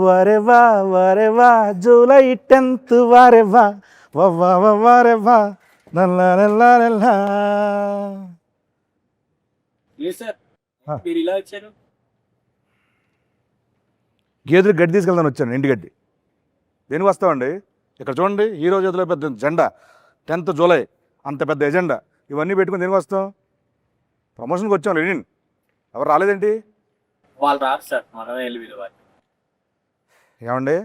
వరెవా వరెవా July 10th వరెవా వవ్వా వరెవా నల్లా నల్లా నల్లా. సార్ మీరు ఇలా వచ్చారు. గేదెలు గడ్డి తీసుకెళ్దాను వచ్చాను, ఇంటి గడ్డి. దేనికి వస్తామండి? ఇక్కడ చూడండి, హీరో చేతిలో పెద్ద జెండా, 10th జూలై అంత పెద్ద ఎజెండా, ఇవన్నీ పెట్టుకుని దేనికి వస్తాం? ప్రమోషన్కి వచ్చాం. లెనిన్ ఎవరు రాలేదేంటి? వాళ్ళు రాదు సార్, మనమే వెళ్ళి పిలవాలి. ఏమండి,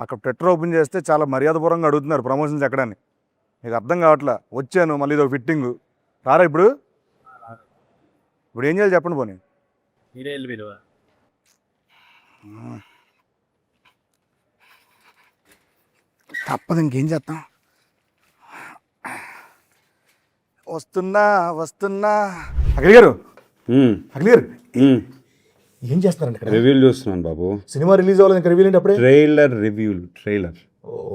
అక్కడ ట్విట్టర్ ఓపెన్ చేస్తే చాలా మర్యాదపూర్వంగా అడుగుతున్నారు ప్రమోషన్స్ ఎక్కడని. మీకు అర్థం కావట్లా. వచ్చాను, మళ్ళీ ఇదొక ఫిట్టింగు. రారా ఇప్పుడు? ఇప్పుడు ఏం చేయాలి చెప్పండి పోనీ. మీరే వెళ్ళి పిలవాలి. తప్పదు, ఇంకేం చేస్తాం. వస్తున్నా వస్తున్నా. అఖిల్ గారు, అఖిల్ గారు ఏం చేస్తారండి ఇక్కడ? రివ్యూలు చూస్తున్నాను బాబు. సినిమా రిలీజ్ అవ్వాలి, ఇంకా రివ్యూ ఏంటి అప్పుడే? ట్రైలర్.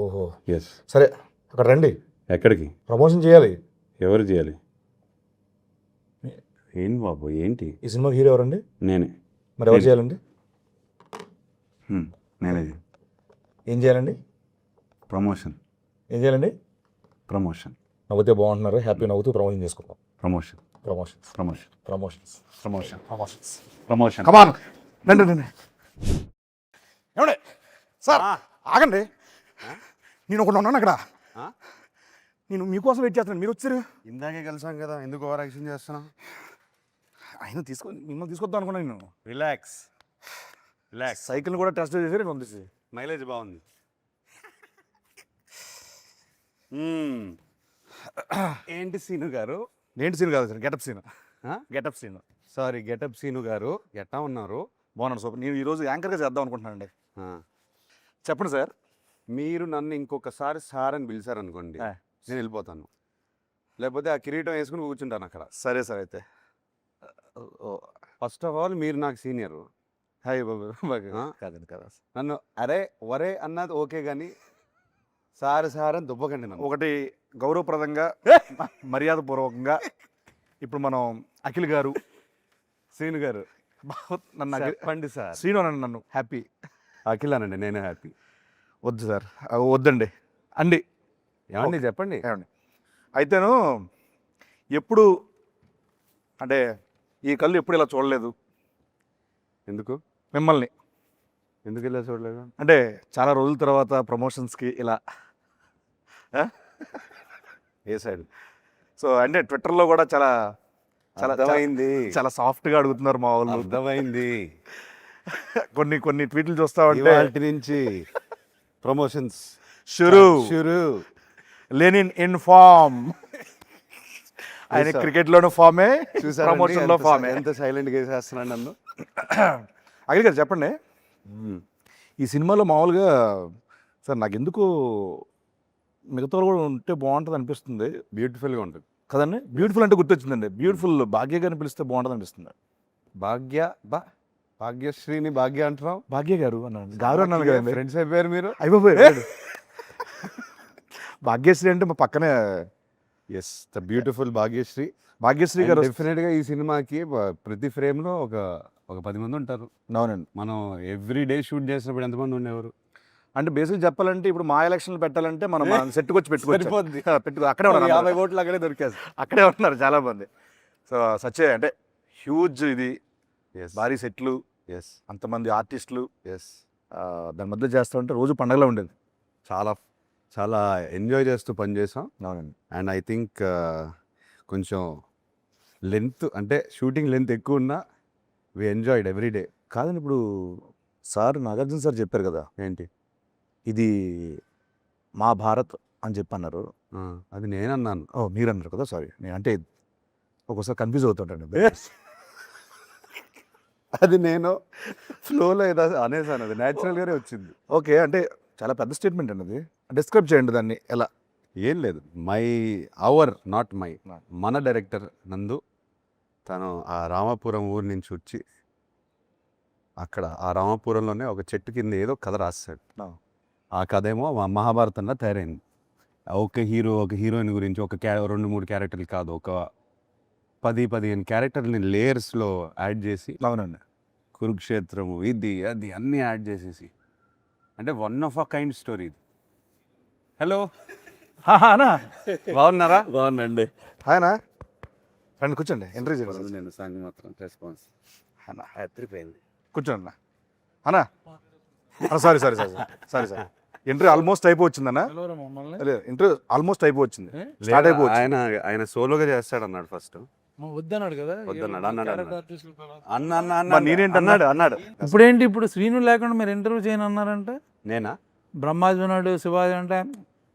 ఓహో, ఎస్. సరే అక్కడ రండి. ఎక్కడికి? ప్రమోషన్ చేయాలి. ఎవరు చేయాలి? ఏంటి బాబు, ఏంటి? ఈ సినిమా హీరో ఎవరండి? నేనే. మరి ఎవరు చేయాలండి? నేనే. ఏం చేయాలండి? ప్రమోషన్. ఏం చేయాలండి? ప్రమోషన్. నవ్వుతే బాగుంటున్నారు, హ్యాపీ నవ్వుతూ ప్రమోషన్ చేసుకుందాం. Promotion. Promotions promotion. Promotions promotion. Promotions promotion. Come on రండి రండి. ఏమండి సార్, ఆగండి. నేను ఒకటి ఉన్నాను అక్కడ. నేను మీకోసం వెయిట్ చేస్తున్నాను, మీరు వచ్చారు. ఇందాకే కలిసాం కదా, ఎందుకు ఓవర్ యాక్షన్ చేస్తున్నావు? ఆయన మిమ్మల్ని తీసుకొద్దాం అనుకున్నాను నేను. రిలాక్స్. సైకిల్ కూడా టెస్ట్ చేసి పంపిస్తే మైలేజ్ బాగుంది. ఏంటి సీను గారు? ఏంటి సీన్ కాదు sir, getup scene. Getup scene. Sorry, getup Seenu గారు. ఎట్టా ఉన్నారు? బాగున్నాను సూపర్. నేను ఈరోజు యాంకర్గా చేద్దాం అనుకుంటున్నానండి. చెప్పండి సార్. మీరు నన్ను ఇంకొకసారి సార్ అని పిలిచారనుకోండి, నేను వెళ్ళిపోతాను. లేకపోతే ఆ కిరీటం వేసుకుని కూర్చుంటాను అక్కడ. సరే సార్. అయితే ఫస్ట్ ఆఫ్ ఆల్ మీరు నాకు సీనియర్. హాయ్ బాబు. కాదండి కదా, నన్ను అరే వరే అన్నది ఓకే, కానీ సార్ అని దుబ్బకండి నన్ను. ఒకటి గౌరవప్రదంగా మర్యాదపూర్వకంగా ఇప్పుడు మనం అఖిల్ గారు, శ్రీను గారు నన్ను చెప్పండి సార్. శ్రీను అనండి, నన్ను హ్యాపీ. అఖిల్ అనండి, నేనే హ్యాపీ. వద్దు సార్, వద్దండి అండి. ఏమండి చెప్పండి. ఏమండి అయితేను ఎప్పుడు అంటే ఈ కళ్ళు ఎప్పుడు ఇలా చూడలేదు. ఎందుకు మిమ్మల్ని ఎందుకు ఇలా చూడలేదు అంటే చాలా రోజుల తర్వాత ప్రమోషన్స్కి ఇలా ఏ సైడ్. సో అంటే ట్విట్టర్లో కూడా చాలా చాలా అర్థమైంది. చాలా సాఫ్ట్గా అడుగుతున్నారు మా వాళ్ళు. అర్థమైంది. కొన్ని ట్వీట్లు చూస్తా ఉంటే ఇవాల్టి నుంచి ప్రమోషన్స్ షురు లెనిన్ ఇన్ ఫామ్. ఆయన క్రికెట్లోనూ ఫామే, ప్రమోషన్లో ఫామే. ఎంత సైలెంట్గా వేసేస్తున్నాడు నన్ను. అఖిల్ గారు చెప్పండి, ఈ సినిమాలో మామూలుగా సార్ నాకు ఎందుకు మిగతా కూడా ఉంటే బాగుంటుంది అనిపిస్తుంది. బ్యూటిఫుల్గా ఉంటుంది కదండి. బ్యూటిఫుల్ అంటే గుర్తొచ్చిందండి, బ్యూటిఫుల్ భాగ్య గారిని పిలిస్తే బాగుంటుంది అనిపిస్తుంది. భాగ్యశ్రీని భాగ్య అంటున్నావు? భాగ్య గారు అన్నాను, గారు అన్నాను కదండి. ఫ్రెండ్స్ అయిపోయారు మీరు. అయిపోయారు. భాగ్యశ్రీ అంటే మా పక్కనే. Yes, the beautiful Bhagyashree. Bhagyashree గారు డెఫినెట్గా ఈ సినిమాకి ప్రతి ఫ్రేమ్లో ఒక 10 మంది ఉంటారు. అవునండి. మనం ఎవ్రీ డే షూట్ చేసినప్పుడు ఎంతమంది ఉండేవారు? అంటే బేసిక్ చెప్పాలంటే ఇప్పుడు మా ఎలక్షన్లు పెట్టాలంటే మనం సెట్కి వచ్చి పెట్టుకో అక్కడే ఉన్నారు. 50 ఓట్లు అక్కడే దొరికేస్తారు. అక్కడే ఉన్నారు చాలా మంది. సో సచ్చే అంటే హ్యూజ్ ఇది, భారీ సెట్లు, అంతమంది ఆర్టిస్టులు, దాని మధ్య చేస్తూ ఉంటే రోజు పండగలా ఉండేది. చాలా ఎంజాయ్ చేస్తూ పనిచేసాం. అవునండి. అండ్ ఐ థింక్ కొంచెం లెంత్ అంటే షూటింగ్ లెంత్ ఎక్కువ ఉన్నా వి ఎంజాయ్డ్ ఎవ్రీ డే. కాదండి, ఇప్పుడు సార్ నాగార్జున సార్ చెప్పారు కదా, ఏంటి ఇది మా భారత్ అని చెప్పి అన్నారు. అది నేనన్నాను. మీరు అన్నారు కదా, సారీ. నేను అంటే ఒక్కోసారి కన్ఫ్యూజ్ అవుతుంటాను. అది నేను ఫ్లోలో ఏదో అనేసాను, అది న్యాచురల్గానే వచ్చింది. ఓకే, అంటే చాలా పెద్ద స్టేట్మెంట్ అండి అది. డిస్క్రైబ్ చేయండి దాన్ని ఎలా. ఏం లేదు, నాట్ మై మన డైరెక్టర్ నందు తను ఆ రామాపురం ఊరి నుంచి వచ్చి అక్కడ ఆ రామాపురంలోనే ఒక చెట్టు కింద ఏదో కథ రాస్తాడు. ఆ కథ ఏమో మహాభారతంలో తయారైంది. ఒక హీరోయిన్ గురించి 2-3 క్యారెక్టర్లు కాదు, ఒక 10-15 క్యారెక్టర్ని లేయర్స్లో యాడ్ చేసి, అవునండి, కురుక్షేత్రము ఇది అది అన్నీ యాడ్ చేసేసి అంటే one of a kind story ఇది. హలో, అన్నా బాగున్నారా? బాగుందండి. హాయనా రండి కూర్చోండి ఎంట్రీ చేయండి నేను సంగ మాత్రం రెస్పాన్స్ అన్న ఎత్తిపోయింది. కూర్చోండి అన్నా sorry sorry sorry sorry sir entry almost అయిపోవచ్చిందన్నా లేదు ఎంట్రీ ఆల్మోస్ట్ అయిపోవచ్చింది స్టార్ట్ అయిపోవచ్చు ఆయన సోలోగా చేస్తాడు అన్నాడు ఫస్ట్. వద్దన్నాడు కదా వద్దన్నాడు, అన్నాడు, క్యారెక్టర్ అన్నాడు. ఆర్టిస్టులు కదా. అన్న అన్న మరి అన్న నేనేంటి అన్నాడు అన్నాడు. ఇప్పుడేంటి ఇప్పుడు శ్రీను లేకుండా మీరు ఇంటర్వ్యూ చేయను అన్నారంటే నేనా? బ్రహ్మాజీ ఉన్నాడు, శివాజీ అంటే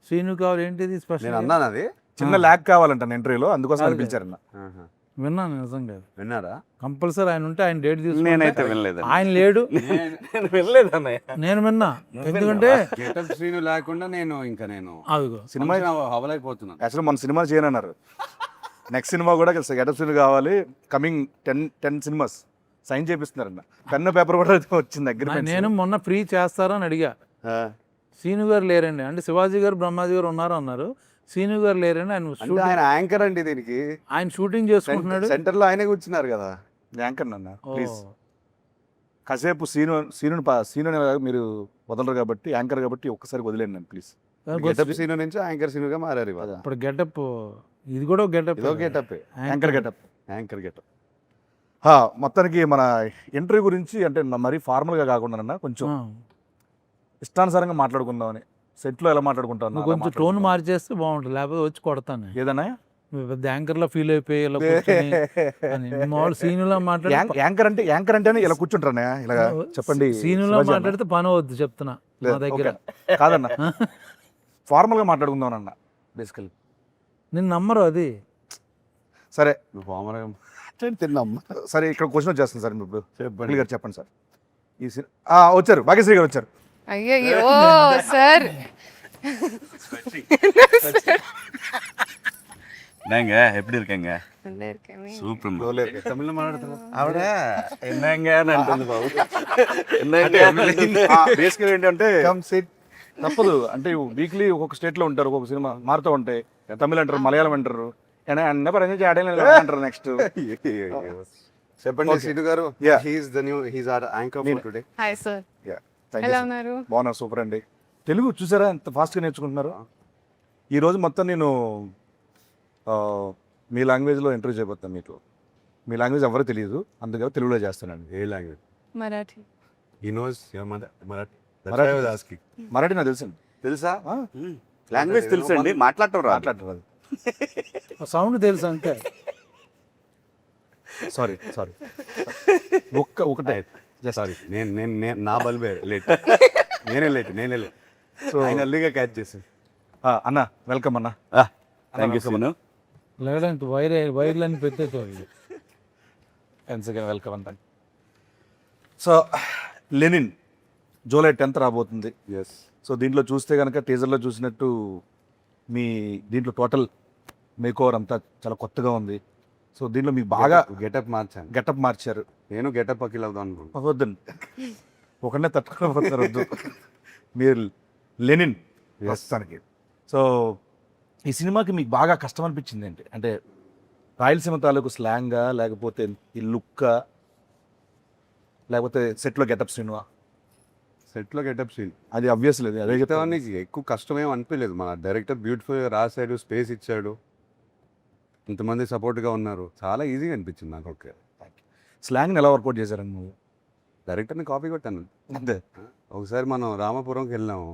శ్రీను కావాలి ఏంటిది నేను స్పెషల్ అన్నాను అది. చిన్న ల్యాక్ కావాలంట ఎంట్రీలో అందుకోసం అదే. అనిపించారన్న ఆహా. విన్నాను నిజంగా. విన్నారా? కంపల్సరీ ఆయన ఉంటే ఆయన డేట్ నేనైతే తీసుకుంటే వినలేదు. ఆయన లేడు, నేను వెళ్ళలేదు అన్నయ్య. నేను విన్నా. ఎందుకంటే గెటప్ శ్రీను లేకుండా నేను అదిగో సినిమా హవలైపోతున్నాను. యాక్చువల్లీ మన సినిమా చేయనన్నారు నెక్స్ట్ సినిమా కూడా గెటప్ సీన్ కావాలి కమింగ్ 10 సినిమాస్ సైన్ చేపిస్తున్నారన్న పెన్ను పేపర్ కూడా వచ్చింది దగ్గర నేను మొన్న ఫ్రీ చేస్తారని అడిగా. శ్రీను గారు లేరండి అంటే శివాజీ గారు బ్రహ్మాజీ గారు ఉన్నారు అన్నారు. శ్రీను గారు లేరండి, ఆయన అంటే ఆయన యాంకర్ అండి దీనికి. ఆయన షూటింగ్ చేసుకుంటున్నాడు. సెంటర్ లో ఆయనే కూర్చున్నారు కదా. యాంకర్ అన్న ఓ. ప్లీజ్ కాసేపు సీను మీరు వదలరు కాబట్టి యాంకర్ కాబట్టి ఒక్కసారి వదిలేండి నన్ను ప్లీజ్ గెటప్ సీను నుంచి యాంకర్ సీనుగా మారారు ఇవాళ. ఇప్పుడు గెటప్ ఇది కూడా గెటప్ ఇదో getup, anchor getup anchor getup. మొత్తానికి మన ఎంట్రీ గురించి అంటే మరీ ఫార్మల్గా కాకుండా కొంచెం ఇష్టానుసారంగా మాట్లాడుకుందామని సెట్లో ఎలా మాట్లాడుకుంటాను నువ్వు కొంచెం టోన్ మార్చేస్తే బాగుంటుంది, లేకపోతే వచ్చి కొడతాను. ఏదన్నా నువ్వు పెద్ద యాంకర్ లా ఫీల్ అయిపోయి ఇలా కూర్చొని అని మామూలు సీనులా మాట్లాడి యాంకర్ అంటేనే ఇలా కూర్చుంటారా ఇలా చెప్పండి సీనులా శివాజీ అన్న. మాట్లాడితే పని అవద్దు చెప్తున్నా లేదు, నా దగ్గర. ఓకే. కాదన్న ఫార్మల్గా మాట్లాడుకుందాం అన్న బేసికల్ నిన్ను నమ్మరు అది. సరే నువ్వు పామరగా తిన్నామ్మా. సరే ఇక్కడ క్వశ్చన్ వచ్చేస్తుంది సార్ ఇప్పుడు చెప్పండి. గారు చెప్పండి సార్ ఈ వచ్చారు భాగ్యశ్రీ గారు వచ్చారు ஐயோ சார் என்னங்க எப்படி இருக்கீங்க நல்லா இருக்கேன் சூப்பர் తమిళ మాట్లాడుతున్నా ఆవిడ என்னங்க అంటుంది బాబు బేసికల్ ఏంటంటే తప్పదు అంటే వీక్లీ ఒక్కొక్క స్టేట్ లో ఉంటారు, ఒక్కొక్క సినిమా మారుతూ ఉంటాయి. తమిళ అంటారు, మలయాళం అంటారు, అంటారు నెక్స్ట్ చెప్పండి Okay. సీను గారు. Yeah. He's our anchor for today. Hi sir ఎలా ఉన్నారు? బాగున్నారు, సూపర్ అండి. తెలుగు చూసారా ఎంత ఫాస్ట్గా నేర్చుకుంటున్నారు. ఈరోజు మొత్తం నేను మీ లాంగ్వేజ్లో ఇంటర్వ్యూ చేయబోతాను. మీకు మీ లాంగ్వేజ్ ఎవరో తెలియదు, అందుకే తెలుగులో చేస్తానండి. ఏ language? Marathi. He knows your mother Marathi. Marathi. Marathi నాకు తెలుసండి. తెలుసా? లాంగ్వేజ్ తెలుసండి, మాట్లాడటం రాదు. మాట్లాడరు సౌండ్ తెలుసు అంతే. సారీ ఒకటే సారీ, నేను నా బల్బే లేట్. నేనే లేట్. సో ఆయన అల్లిగా క్యాచ్ చేశాను. అన్న వెల్కమ్ అన్న. Thank you so much. లేదంటే వైర్లని పెట్టేది. వెల్కమ్ అంత. సో లెనిన్ జూలై 10th రాబోతుంది. ఎస్. సో దీంట్లో చూస్తే కనుక టీజర్లో చూసినట్టు మీ దీంట్లో టోటల్ మేకోవర్ అంతా చాలా కొత్తగా ఉంది. సో దీంట్లో మీకు బాగా గెటప్ మార్చాను. గెటప్ మార్చారు. నేను గెటప్ అఖిల్ అవుదాం అనుకుంటున్నాను. వద్దండి ఒకనే తట్టుకోకపోతారు వద్దు. మీరు లెనిన్ ప్రస్తుతానికి. సో ఈ సినిమాకి మీకు బాగా కష్టం అనిపించింది ఏంటి అంటే రాయలసీమ తాలూకు స్లాంగా, లేకపోతే ఈ లుక్కా, లేకపోతే సెట్లో గెటప్ సినిమా? సెట్లో గెటప్ సీన్ అది అబ్వియస్ లేదు, అదే చెప్తాను. నీకు ఎక్కువ కష్టమేం అనిపించలేదు. మన డైరెక్టర్ బ్యూటిఫుల్గా రాశాడు, స్పేస్ ఇచ్చాడు, ఇంతమంది సపోర్ట్గా ఉన్నారు, చాలా ఈజీగా అనిపించింది నాకు. ఓకే, స్లాంగ్ని ఎలా వర్కౌట్ చేశారండి నువ్వు? డైరెక్టర్ని కాపీ కొట్టాను అంతే. ఒకసారి మనం రామాపురంకి వెళ్ళాము.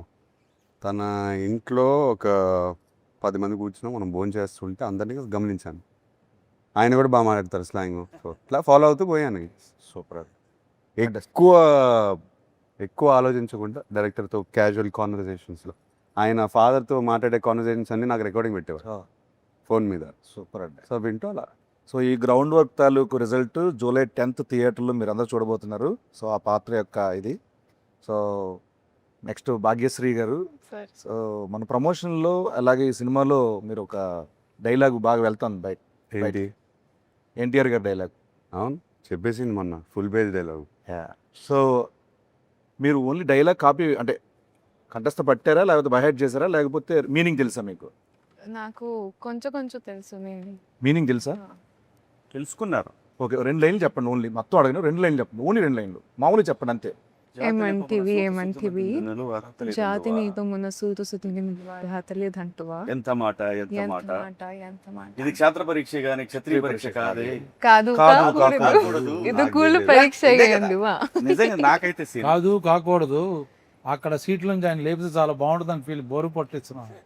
తన ఇంట్లో ఒక 10 మంది కూర్చున్నాం, మనం భోజనం చేస్తుంటే అందరినీ గమనించాను. ఆయన కూడా బాగా మాట్లాడతారు స్లాంగ్. సో ఇట్లా ఫాలో అవుతూ పోయాను. సూపర్. ఎక్కువ ఆలోచించకుండా డైరెక్టర్తో క్యాజువల్ కాన్వర్జేషన్స్లో ఆయన ఫాదర్తో మాట్లాడే కాన్వర్జేషన్స్ అన్నీ నాకు రికార్డింగ్ పెట్టేవారు ఫోన్ మీద. సూపర్ అండి. సో వింటూ అలా. సో ఈ గ్రౌండ్ వర్క్ తాలూకు రిజల్ట్ జూలై 10th థియేటర్లో మీరు అందరూ చూడబోతున్నారు. సో ఆ పాత్ర యొక్క ఇది. సో నెక్స్ట్ భాగ్యశ్రీ గారు. సార్ సో మన ప్రమోషన్లో అలాగే ఈ సినిమాలో మీరు ఒక డైలాగ్ బాగా వెళ్తాను బయట. ఏంటి? ఎన్టీఆర్ గారి డైలాగ్. అవును, చెప్పేసింది మొన్న ఫుల్ పేజ్ డైలాగ్. సో మీరు ఓన్లీ డైలాగ్ కాపీ అంటే కంఠస్థ పట్టారా, లేకపోతే బైహెడ్ చేశారా, లేకపోతే మీనింగ్ తెలుసా మీకు? నాకు కొంచెం తెలుసు. మీనింగ్ తెలుసా? తెలుసుకున్నారు. ఓకే, 2 లైన్లు చెప్పండి ఓన్లీ. మొత్తం అడగను, 2 లైన్లు చెప్పండి. ఓన్లీ 2 లైన్లు మామూలు చెప్పండి అంతే. ఏమంటివి ఏమంటివి జాతి నీతో మొన్న సూతు సుతిని తెలియదంటువా ఎంత మాట ఎంత ఎంత మాట మాట ఎంత మాట ఇది క్షేత్ర పరీక్ష గాని క్షత్రియ పరీక్ష కాదే కాదు కాదు, కాకూడదు. ఇది కూలి పరీక్ష అయ్యండి వా నిజంగా నాకైతే సీన్ కాదు కాకూడదు అక్కడ సీట్ల నుంచి ఆయన లేపితే చాలా బాగుంటుందని ఫీల్ బోరు పట్టిస్తున్నాను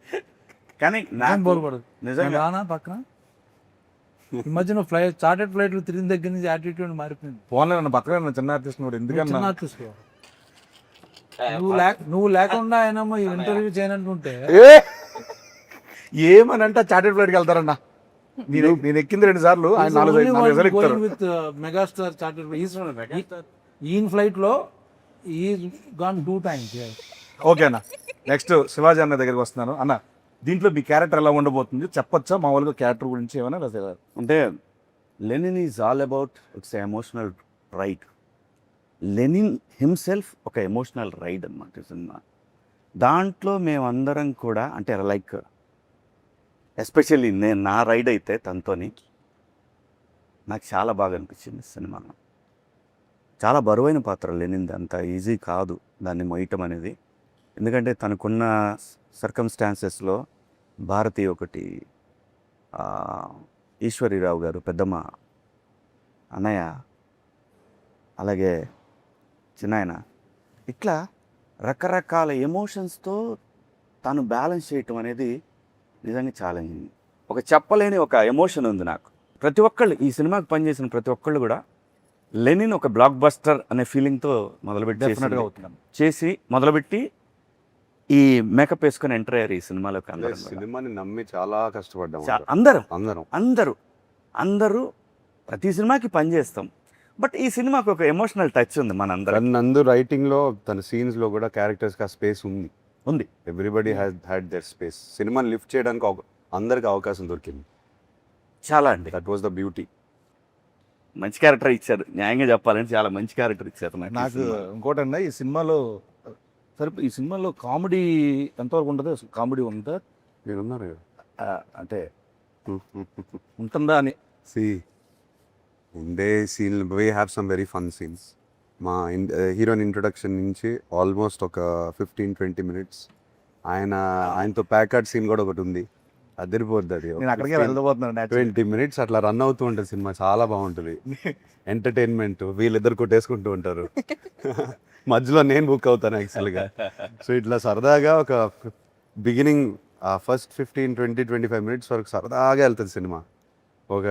కానీ ఏం నాకు బోరు పడదు నిజంగా నేను రానా పక్కన ఈ మధ్యన చార్టెడ్ ఫ్లైట్లు తిరిగిన దగ్గర నుంచి యాటిట్యూడ్ మారిపోయింది ఫోన్లో నన్ను బతకలేను చిన్న ఆర్టిస్ట్ కూడా ఎందుకన్నా చిన్న ఆర్టిస్ట్ నువ్వు లేకుండా ఆయన ఈ ఇంటర్వ్యూ చేయనంటుంటే ఏమనంటే చార్టెడ్ ఫ్లైట్కి వెళ్తారన్నా నేను ఎక్కింది 2 సార్లు ఆయన 4 సార్లు ఎక్కుతారు విత్ మెగాస్టార్ చార్టెడ్ ఈయన ఫ్లైట్ లో ఈ గాన్ 2 times. ఓకే అన్న నెక్స్ట్ శివాజీ అన్న దగ్గరికి వస్తున్నాను అన్న దీంట్లో మీ క్యారెక్టర్ ఎలా ఉండబోతుంది చెప్పొచ్చా మామూలుగా క్యారెక్టర్ గురించి ఏమైనా లేదా అంటే Lenin is all about its emotional ride. Lenin himself ఒక ఎమోషనల్ రైడ్ అనమాట సినిమా. దాంట్లో మేమందరం కూడా అంటే లైక్ ఎస్పెషల్లీ నేను నా రైడ్ అయితే తనతోని నాకు చాలా బాగా అనిపించింది సినిమాలో. చాలా బరువైన పాత్ర లెనిన్ది, అంత ఈజీ కాదు దాన్ని మొయ్యటం అనేది. ఎందుకంటే తనకున్న సర్కమ్స్టాన్సెస్లో భారతి ఒకటి, ఈశ్వరీరావు గారు పెద్దమ్మ, అన్నయ్య, అలాగే చిన్నాయన, ఇట్లా రకరకాల ఎమోషన్స్తో తను బ్యాలెన్స్ చేయటం అనేది నిజంగా ఛాలెంజింగ్. ఒక చెప్పలేని ఒక ఎమోషన్ ఉంది నాకు. ప్రతి ఒక్కళ్ళు ఈ సినిమాకి పనిచేసిన ప్రతి ఒక్కళ్ళు కూడా లెనిన్ ఒక బ్లాక్ బస్టర్ అనే ఫీలింగ్తో డెఫినెట్గా అవుతున్నాను. చేసి మొదలుపెట్టి ఈ మేకప్ వేసుకొని ఎంటర్ అయ్యారు ఈ సినిమాలోకి అందరూ. సినిమాని నమ్మి చాలా కష్టపడ్డాం అందరూ అందరం. అందరూ అందరూ ప్రతి సినిమాకి పనిచేస్తాం. బట్ ఈ సినిమాకి ఒక ఎమోషనల్ టచ్ ఉంది మనందరం. నందు రైటింగ్ లో తన సీన్స్ లో కూడా క్యారెక్టర్స్ కి ఆ స్పేస్ ఉంది. Everybody had there space. సినిమాని లిఫ్ట్ చేయడానికి అందరికి అవకాశం దొరికింది. చాలా అండి, దట్ వాస్ ద బ్యూటీ. మంచి క్యారెక్టర్ ఇచ్చారు. న్యాయంగా చెప్పాలంటే చాలా మంచి క్యారెక్టర్ ఇచ్చారు నాకు ఇంకోటన్నా ఈ సినిమాలో సరే ఈ సినిమాలో కామెడీ ఎంతవరకు ఉంటుంది? కామెడీ ఉందా? మీరున్నారు అంటే ఉంటుందా అని ఉండే scene we have some very fun scenes. మా హీరోయిన్ ఇంట్రొడక్షన్ నుంచి ఆల్మోస్ట్ ఒక 15-20 minutes ఆయనతో ప్యాకర్డ్ సీన్ కూడా ఒకటి ఉంది. అదిరిపోద్ది అది. నేను అక్కడికే వెళ్ళబోతున్నాను. 20 minutes అట్లా రన్ అవుతూ ఉంటుంది సినిమా. చాలా బాగుంటుంది. ఎంటర్టైన్మెంట్. వీళ్ళిద్దరు కొట్టేసుకుంటూ ఉంటారు. మధ్యలో నేను బుక్ అవుతాను యాక్చువల్గా. సో ఇట్లా సరదాగా ఒక బిగినింగ్ ఫస్ట్ 15-20-25 minutes వరకు సరదాగా వెళ్తుంది సినిమా. ఒక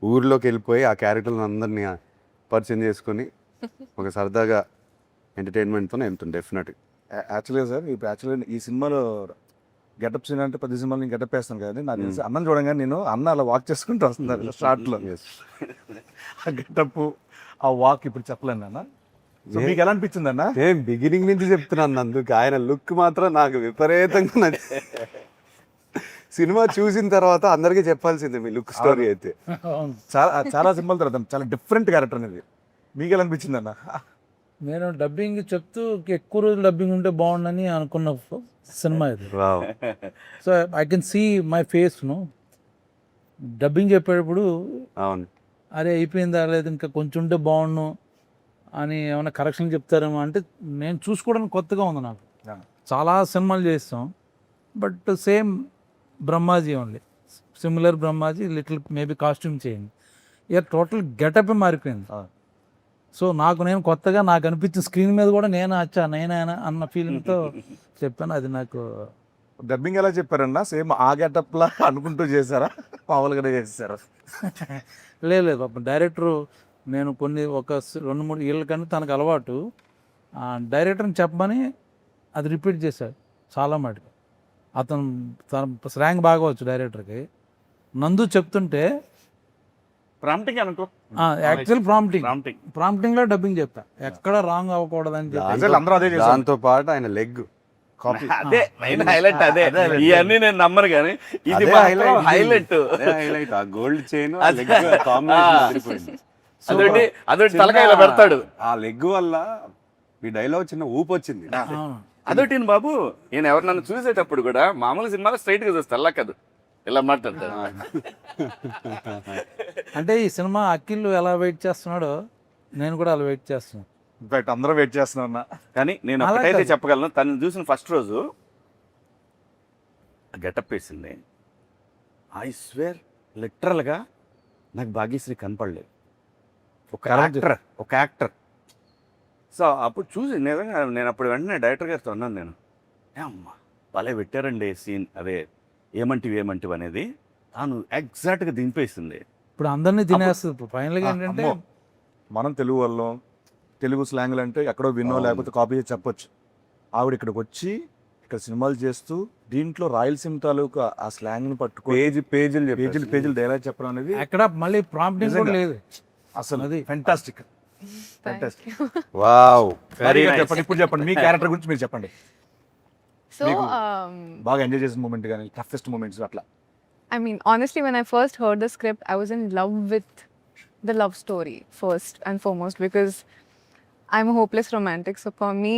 ఊర్లోకి వెళ్ళిపోయి ఆ క్యారెక్టర్లను అందరినీ పరిచయం చేసుకొని ఒక సరదాగా ఎంటర్టైన్మెంట్తోనే వెళ్తుంది డెఫినెట్గా. యాక్చువల్గా సార్ యాక్చువల్గా ఈ సినిమాలో గెటప్ సీన్ అంటే 10 సినిమాలు నేను గెటప్ వేస్తాను కదండి. నాకు తెలిసి అన్నం చూడంగానే నేను అన్న అలా వాక్ చేసుకుంటూ వస్తున్నారు స్టార్ట్లో. ఆ గెటప్ ఆ వాక్ ఇప్పుడు చెప్పలేను అన్న. సో మీకు ఎలా అనిపించింది అన్న? నేను బిగినింగ్ నుంచి చెప్తున్నాను అందుకు. ఆయన లుక్ మాత్రం నాకు విపరీతంగా నచ్చింది. సినిమా చూసిన తర్వాత అందరికీ చెప్పాల్సిందే మీ లుక్ స్టోరీ అయితే. చాలా సినిమాల తర్వాత చాలా డిఫరెంట్ క్యారెక్టర్ అనేది. మీకు ఎలా అనిపించింది అన్న? నేను డబ్బింగ్ చెప్తూ ఎక్కువ రోజులు డబ్బింగ్ ఉంటే బాగుండని అనుకున్న సినిమా ఇది. So I can see my face dubbing చెప్పేటప్పుడు అవును అరే అయిపోయిందా లేదు ఇంకా కొంచెం ఉంటే బాగుండు అని ఏమైనా కరెక్షన్ చెప్తారేమో అంటే నేను చూసుకోవడానికి కొత్తగా ఉంది నాకు. చాలా సినిమాలు చేస్తాం but same Brahmaji only, similar Brahmaji, little maybe costume చేయండి. ఇక టోటల్ గెటప్ మారిపోయింది. సో నేను కొత్తగా నాకు అనిపించిన స్క్రీన్ మీద కూడా నేనే అన్న ఫీలింగ్తో చెప్పాను. అది నాకు డబ్బింగ్ ఎలా చెప్పారన్నా? సేమ్ ఆ గెటప్లా అనుకుంటూ చేశారా? మామూలుగానే చేశారా? లేదు పాపం డైరెక్టరు నేను ఒక 2-3 ఏళ్ళ కానీ తనకు అలవాటు డైరెక్టర్ని చెప్పమని అది రిపీట్ చేశాడు చాలా మటుకు. తన స్లాంగ్ బాగా వచ్చు డైరెక్టర్కి. నందు చెప్తుంటే ప్రాంప్టింగ్ అనుకో, యాక్చువల్ ప్రాంప్టింగ్లో డబ్బింగ్ చెప్పా, ఎక్కడ రాంగ్ అవ్వకూడదని చెప్పి. అందరూ అదే చేశారు. దాంతో పాటు ఆయన లెగ్ కాపీ అదే మెయిన్ హైలైట్. అదే ఇవన్నీ నేను నమ్మను కానీ ఇది హైలైట్. ఆ గోల్డ్ చైన్ అదొకటి తలకాయలో పెడతాడు. ఆ లెగ్ వల్ల ఈ డైలాగ్ చిన్న ఊపు వచ్చింది. అదొకటి బాబు, నేను ఎవరు నన్ను చూసేటప్పుడు కూడా మామూలు సినిమాలో స్ట్రైట్ గా చూస్తాను, అలా కాదు ఇలా మాట్లాడతాడు. అంటే ఈ సినిమా అఖిల్ ఎలా వెయిట్ చేస్తున్నాడో నేను కూడా అలా వెయిట్ చేస్తున్నాను. ఇన్ఫాక్ట్ అందరూ వెయిట్ చేస్తున్నా ఉన్నా. కానీ నేను అలా ఒకటైతే కాదు. చెప్పగలను, తను చూసిన ఫస్ట్ రోజు గెటప్ వేసింది, ఐ స్వేర్ లిటరల్గా నాకు భాగ్యశ్రీ కనపడలేదు. ఒక యాక్టర్. సో అప్పుడు చూసి నిజంగా నేను అప్పుడు వెంటనే డైరెక్టర్ గారితో అన్నాను, నేను అమ్మా భలే పెట్టారండి సీన్, అదే ఏమంటివి అనేది తాను ఎగ్జాక్ట్గా దింపేసింది. ఇప్పుడు అందరినీ తినేస్తుంది. ఇప్పుడు ఫైనల్గా ఏంటంటే అమ్మో. మనం తెలుగు వాళ్ళం, తెలుగు స్లాంగ్లు అంటే ఎక్కడో విన్నో లేకపోతే కాపీ చేసి చెప్పొచ్చు. ఆవిడ ఇక్కడికి వచ్చి ఇక్కడ సినిమాలు చేస్తూ దీంట్లో రాయలసీమ తాలూకా ఆ స్లాంగ్ని పట్టుకొని పేజీలు పేజీలు డైలాగ్ చెప్పడం అనేది ఎక్కడ మళ్ళీ ప్రాంప్టింగ్ కూడా లేదు అసలు అది fantastic. Thank you. Wow. Very nice. చెప్పండి, ఇప్పుడు చెప్పండి మీ క్యారెక్టర్ గురించి మీరు చెప్పండి. So, మీకు బాగా ఎంజాయ్ చేసిన మూమెంట్ కానీ టఫెస్ట్ మూమెంట్స్ అట్లా. I mean, honestly, when I first heard the script, I was in love with the love story first and foremost because I'm a hopeless romantic. So for me,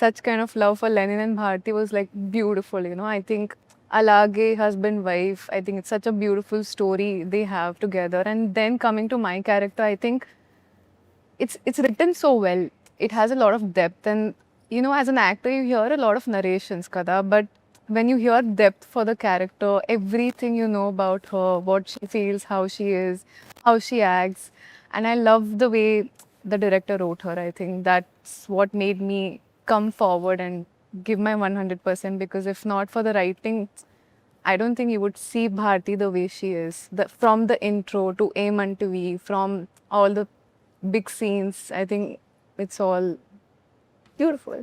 such kind of love for Lenin and Bharti was like beautiful. You know, I think Alage, husband, wife. I think it's such a beautiful story they have together. And then coming to my character, I think it's written so well. It has a lot of depth, and you know, as an actor, you hear a lot of narrations, kada. But when you hear depth for the character, everything you know about her, what she feels, how she is, how she acts, and I love the way the director wrote her. I think that's what made me come forward and give my 100% because if not for the writing, I don't think you would see Bharti the way she is. From the intro to Aim Unto V, from all the big scenes, I think it's all beautiful.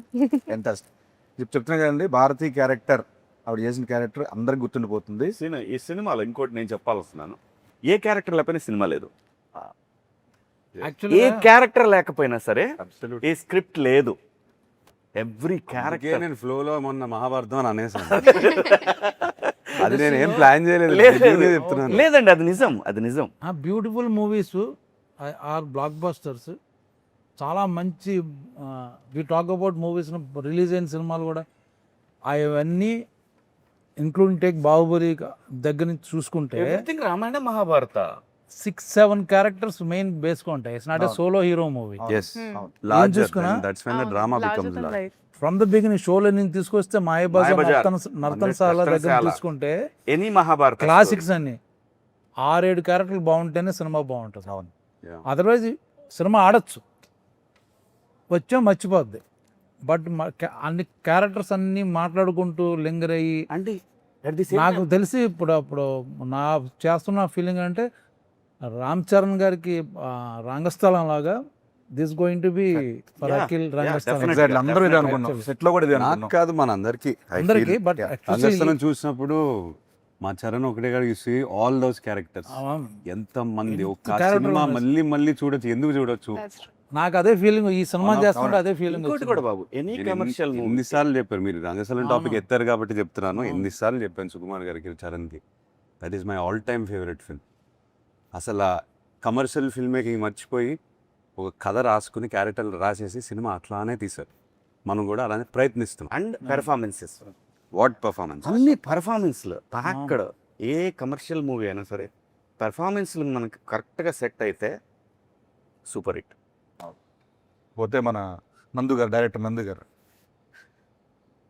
Fantastic. చెప్తున్నా కదండి, Bharati character ఆవిడ చేసిన character అందరికి గుర్తుండిపోతుంది. ఈ సినిమాలో ఇంకోటి నేను చెప్పాల్స్తున్నాను, ఏ క్యారెక్టర్ లేకపోయినా సినిమా లేదు. ఏ యాక్చువల్గా క్యారెక్టర్ లేకపోయినా సరే ఏ స్క్రిప్ట్ లేదు. ఎవ్రీ క్యారెక్టర్ నేను ఫ్లోలో మొన్న మహాభారతం అని అనేసాను. అది నేను ఏం ప్లాన్ చేయలేదు, లేదు, genuine గా చెప్తున్నాను. లేదండి, అది నిజం, అది నిజం. Beautiful movies are blockbusters. చాలా మంచి we talk about movies release అయిన సినిమాలు కూడా అవన్నీ ఇంక్లూడింగ్ టేక్ బాహుబలి దగ్గర నుంచి చూసుకుంటే everything Ramayana Mahabharata 6-7 characters main బేస్గా ఉంటాయి. It's not a solo hero movie. Yes. అవును. Larger చూసుకున్నా? than- that's when the drama Larger becomes than large. life. From the beginning షోలో నేను తీసుకొస్తే మాయబజార్, మాయాబజార్, నర్తనశాల దగ్గర నర్తనశాల. తీసుకుంటే ఎనీ మహాభారత క్లాసిక్స్ అన్ని 6-7 క్యారెక్టర్లు బాగుంటేనే సినిమా బాగుంటుంది. అవును. Yeah. అదర్వైజ్ సినిమా ఆడచ్చు, వచ్చా మర్చిపోద్ది. బట్ అన్ని క్యారెక్టర్స్ అన్ని మాట్లాడుకుంటూ లింగర్ అయ్యి అంటే at the same నాకు time- తెలిసి ఇప్పుడు నా చేస్తున్న ఫీలింగ్ అంటే రామ్ చరణ్ గారికి రంగస్థలం లాగా this going to be for Yeah, Akhil yeah, Rangasthalam. definitely. Exactly. అందరూ ఇదే అనుకున్నాం, సెట్ లో కూడా ఇదే నాకు అనుకున్నాం. కాదు మన అందరికి అందరికి బట్ రంగస్థలం చూసినప్పుడు మా చరణ్ ఒకటే కాదు, you see all those characters. ఎంత మంది ఒక character సినిమా ఉంది. మళ్ళీ చూడొచ్చు, ఎందుకు చూడొచ్చు? That's true. నాకు అదే ఫీలింగ్ ఈ సినిమా అవును, చేస్తుంటే అవును. అదే ఫీలింగ్ ఇంకోటి కూడా బాబు, ఎనీ కమర్షియల్ మూవీ ఎన్నిసార్లు చెప్పారు మీరు రంగస్థలం టాపిక్ అవును. ఎత్తారు కాబట్టి చెప్తున్నాను. అవును. ఎన్నిసార్లు చెప్పాను సుకుమార్ గారికి, చరణ్కి. That is my all time favourite film. అసలు కమర్షియల్ ఫిల్మ్ మేకింగ్ మర్చిపోయి ఒక కథ రాసుకుని క్యారెక్టర్లు రాసేసి సినిమా అట్లానే తీశారు. మనం కూడా అలానే ప్రయత్నిస్తున్నాం. And performances, what performance! అన్ని పెర్ఫార్మెన్స్లు అక్కడ ఏ కమర్షియల్ మూవీ అయినా సరే పెర్ఫార్మెన్స్లు మనకి కరెక్ట్గా సెట్ అయితే సూపర్ హిట్. పోతే మన నందు గారు, డైరెక్టర్ నందు గారు,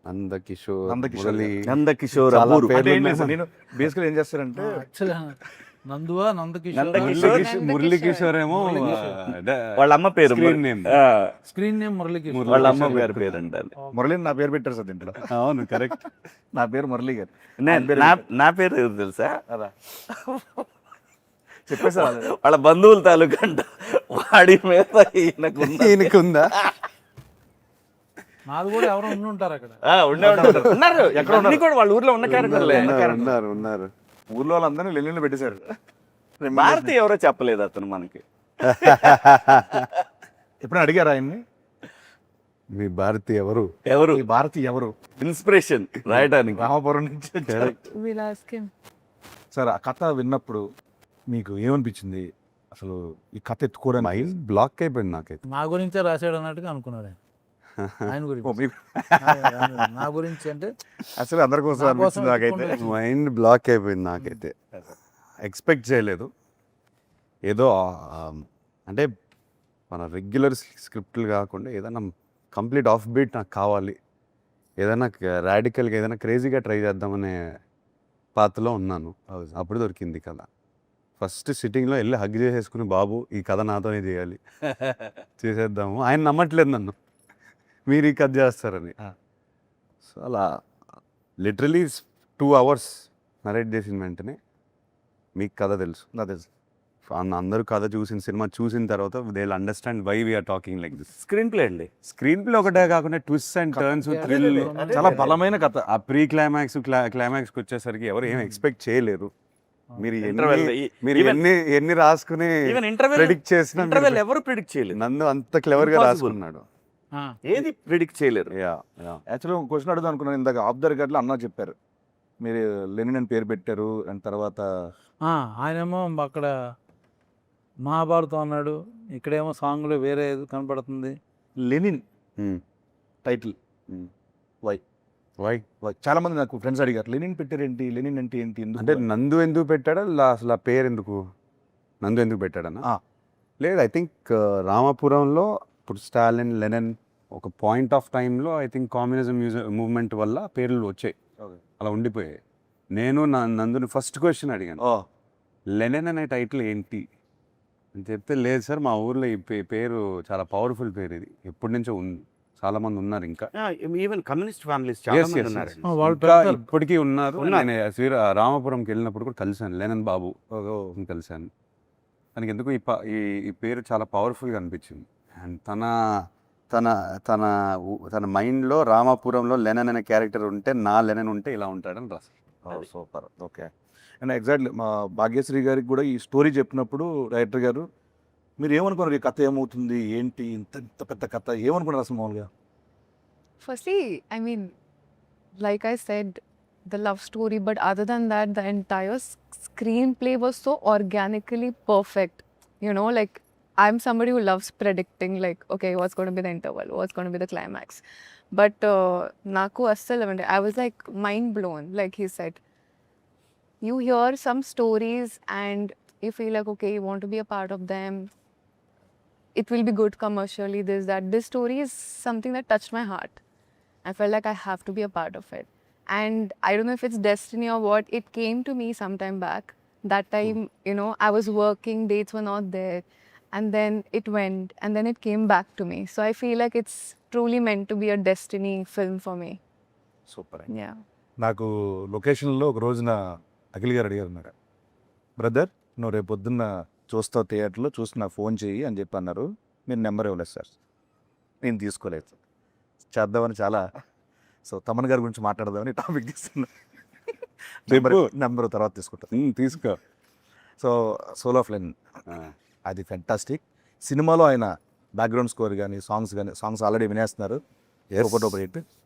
నందకిషోర్, నందకిషోర్ మురళి, నందకిషోర్, చాలా అబ్బూరు. పేర్లు అంటే ఏం ఉన్నాయి. లేదు సార్, నేను బేసికల్ ఏం చేస్తారంటే యాక్చువల్లీ నందువా నందకిషోర్ నందకిషోర్. మురళి కిషోర్ ఏమో వాళ్ళ అమ్మ పేరు Screen name. Screen name Murali Kishore. వాళ్ళ అమ్మ గారి పేరు అంటారు. మురళిని నా పేరు పెట్టారు సార్ దీంట్లో. అవును, కరెక్ట్. నా పేరు మురళి గారు. నా పేరు ఎవరు తెలుసా? అదా చెప్పేసారు. వాళ్ళ బంధువుల తాలూకా అంట. వాడి మీద ఈయనకుందా? నాది కూడా ఎవరో ఉండి ఉంటారు అక్కడ. ఉన్నారు ఎక్కడ ఉన్నారు కూడా వాళ్ళ ఊర్లో ఉన్న క్యారెక్టర్లే. ఉన్నారు. ఊర్లో వాళ్ళందరినీ లెల్లిలో పెట్టేశారు. భారతి ఎవరో చెప్పలేదు అతను మనకి. ఎప్పుడైనా అడిగారు ఆయన్ని, మీ భారతి ఎవరు? ఎవరు ఈ భారతి ఎవరు? ఇన్స్పిరేషన్ రాయడానికి? రామపురం నుంచి వచ్చారు. We'll ask him. సార్ ఆ కథ విన్నప్పుడు మీకు ఏమనిపించింది? అసలు ఈ కథ ఎత్తుకోవడానికి మైండ్ బ్లాక్ అయిపోయింది నాకైతే. నా గురించే రాశాడు అన్నట్టుగా అనుకున్నాడు ఆయన. ఆయన ఓ, గురించి మీకు నా గురించి అంటే అసలు అందరి కోసం నా కోసం అనిపించింది నాకైతే. ఎత్తుకుంటే మైండ్ బ్లాక్ అయిపోయింది నాకైతే. ఎక్స్పెక్ట్ చేయలేదు. ఏదో అంటే మన రెగ్యులర్ స్క్రిప్ట్లు కాకుండా ఏదైనా కంప్లీట్ ఆఫ్ బీట్ నాకు కావాలి, ఏదైనా రాడికల్గా ఏదైనా క్రేజీగా ట్రై చేద్దామనే పాత్రలో ఉన్నాను. అప్పుడు దొరికింది కథ. ఫస్ట్ సిట్టింగ్లో వెళ్ళి హగ్ చేసేసుకుని, బాబు ఈ కథ నాతోనే చేయాలి, చేసేద్దాము. ఆయన నమ్మట్లేదు నన్ను, మీరు ఈ కథ చేస్తారని. సో అలా లిటరలీ 2 hours నరేట్ చేసిన వెంటనే మీకు కథ తెలుసు, నాకు తెలుసు. అందరూ కథ చూసిన సినిమా చూసిన తర్వాత they will understand why we're talking like this. Screenplay అండి. స్క్రీన్ ప్లే ఒకటే కాకుండా ట్విస్ట్ అండ్ టర్న్స్, థ్రిల్, చాలా బలమైన కథ. ఆ ప్రీ క్లైమాక్స్ క్లైమాక్స్కి వచ్చేసరికి ఎవరు ఏం ఎక్స్పెక్ట్ చేయలేరు. మీరు Interval, మీరు even- ఎన్ని రాసుకుని ఈవెన్ ఇంటర్వెల్ ప్రెడిక్ట్ చేసిన ఎవరు ప్రిడిక్ట్ చేయలేదు. నన్ను అంత క్లెవర్గా Impossible. రాసుకున్నాడు. ఏది ప్రిడిక్ట్ చేయలేరు. యా యాక్చువల్గా ఒక క్వశ్చన్ అడుగుదాం అనుకున్నాను. ఇందాక ఆఫ్ ద రికార్డ్లో అన్నా చెప్పారు, మీరు లెనిన్ అని పేరు పెట్టారు, అండ్ తర్వాత ఆయనేమో అక్కడ మహాభారతం అన్నాడు, ఇక్కడేమో సాంగ్లో వేరే ఏదో కనపడుతుంది. లెనిన్ టైటిల్ వై వై చాలా మంది నాకు ఫ్రెండ్స్ అడిగారు, లెనిన్ పెట్టారేంటి, లెనిన్ అంటే ఏంటి, ఎందుకు అంటే నందు ఎందుకు పెట్టాడా, అసలు ఆ పేరు ఎందుకు, నందు ఎందుకు పెట్టాడన్నా? ఆ. లేదు, ఐ థింక్ రామాపురంలో ఇప్పుడు స్టాలిన్, లెనిన్ ఒక పాయింట్ ఆఫ్ టైంలో ఐ థింక్ కమ్యూనిజం మూవ్మెంట్ వల్ల పేర్లు వచ్చాయి, అలా ఉండిపోయాయి. నేను నందుని ఫస్ట్ క్వశ్చన్ అడిగాను, లెనిన్ అనే టైటిల్ ఏంటి అని చెప్తే, లేదు సార్ మా ఊర్లో ఈ పేరు చాలా పవర్ఫుల్ పేరు, ఇది ఎప్పటి నుంచో ఉంది, చాలా మంది ఉన్నారు ఇంకా. ఈవెన్ కమ్యూనిస్ట్ ఫ్యామిలీస్ చాలా Yes, మంది yes, ఉన్నారు. yes. వాళ్ళు ఇంకా పెడతారు. ఇప్పటికీ ఉన్నారు. ఉన్నారు. నేను రామాపురంకి వెళ్ళినప్పుడు కూడా కలిశాను, లెనిన్ బాబు కలిశాను. తనకి ఎందుకు ఈ పేరు చాలా పవర్ఫుల్గా అనిపించింది. అండ్ తన మైండ్లో రామాపురంలో లెనిన్ అనే క్యారెక్టర్ ఉంటే, నా లెనిన్ ఉంటే ఇలా ఉంటాడని రాశారు. సూపర్. ఓకే. అండ్ ఎగ్జాక్ట్లీ మా భాగ్యశ్రీ గారికి కూడా ఈ స్టోరీ చెప్పినప్పుడు డైరెక్టర్ గారు, మీరు ఏమనుకున్నారు, ఈ కథ ఏమవుతుంది ఏంటి, ఇంత ఇంత పెద్ద కథ ఏమనుకున్నారు అసలు మామూలుగా? Firstly, I mean, like I said, the love story, but other than that, the entire screenplay was so organically perfect. You know, like I'm somebody who loves predicting, like, okay, what's going to be the interval, what's going to be the climax. But Naku Assal, I was like mind blown. Like he said, you hear some stories and you feel like, okay, you want to be a part of them. It will be good commercially, this, that. This story is something that touched my heart. I felt like I have to be a part of it. And I don't know if it's destiny or what, it came to me sometime back. That time, you know, I was working, dates were not there. And then it went, and then it came back to me. So I feel like it's truly meant to be a destiny film for me. Super. Yeah. నాకు లొకేషన్లో ఒక రోజున అఖిల్ గారు అడిగారు, నాకు brother నువ్వు రేపు పొద్దున్న చూస్తావు థియేటర్లో, చూసి నాకు ఫోన్ చేయి అని చెప్పి అన్నారు. మీరు నెంబర్ ఇవ్వలేదు సార్, నేను తీసుకోలేదు సార్. చేద్దామని చాలా, సో తమన్ గారి గురించి మాట్లాడదామని టాపిక్ తీసుకున్నా. నెంబర్ తర్వాత తీసుకుంటాను. తీసుకో. సో సోల్ ఆఫ్ లెనిన్ అది ఫెంటాస్టిక్. సినిమాలో ఆయన బ్యాక్గ్రౌండ్ స్కోర్ కానీ సాంగ్స్ ఆల్రెడీ వినేస్తున్నారు.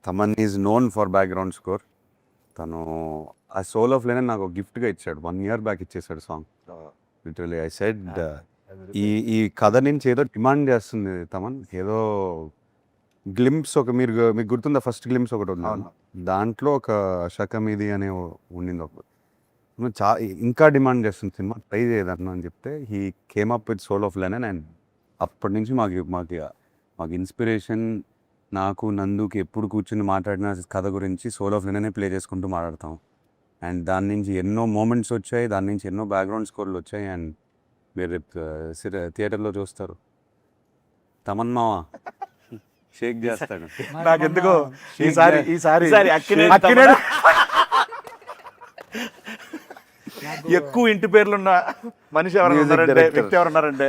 Thaman is known for background score. తను ఆ సోల్ ఆఫ్ లెనిన్ నాకు గిఫ్ట్గా ఇచ్చాడు, 1 year బ్యాక్ ఇచ్చేసాడు సాంగ్. లిటరలీ ఐ సెడ్, ఈ కథ నుంచి ఏదో డిమాండ్ చేస్తుంది తమన్, ఏదో గ్లింప్స్ మీకు గుర్తుందా, ఫస్ట్ గ్లింప్స్ ఒకటి ఉంది, దాంట్లో ఒక శకం ఇది అనే ఉండింది ఒకటి, ఇంకా డిమాండ్ చేస్తుంది సినిమా, ట్రై చేయదన్న అని చెప్తే he came up with soul of Lenin. And అప్పటి నుంచి మాకు ఇన్స్పిరేషన్. నాకు నందుకి ఎప్పుడు కూర్చుని మాట్లాడిన కథ గురించి సోల్ ఆఫ్ లెనినే ప్లే చేసుకుంటూ మాట్లాడతాం. అండ్ దాని నుంచి ఎన్నో మూమెంట్స్ వచ్చాయి, దాని నుంచి ఎన్నో బ్యాక్గ్రౌండ్ స్కోర్లు వచ్చాయి. అండ్ మీరు థియేటర్లో చూస్తారు, తమన్ మావా షేక్ చేస్తాడు. నాకెందుకో ఈసారి ఎక్కువ ఇంటి పేర్లున్న మనిషి ఎవరైనా ఉన్నారంటే, వ్యక్తి ఎవరు ఉన్నారంటే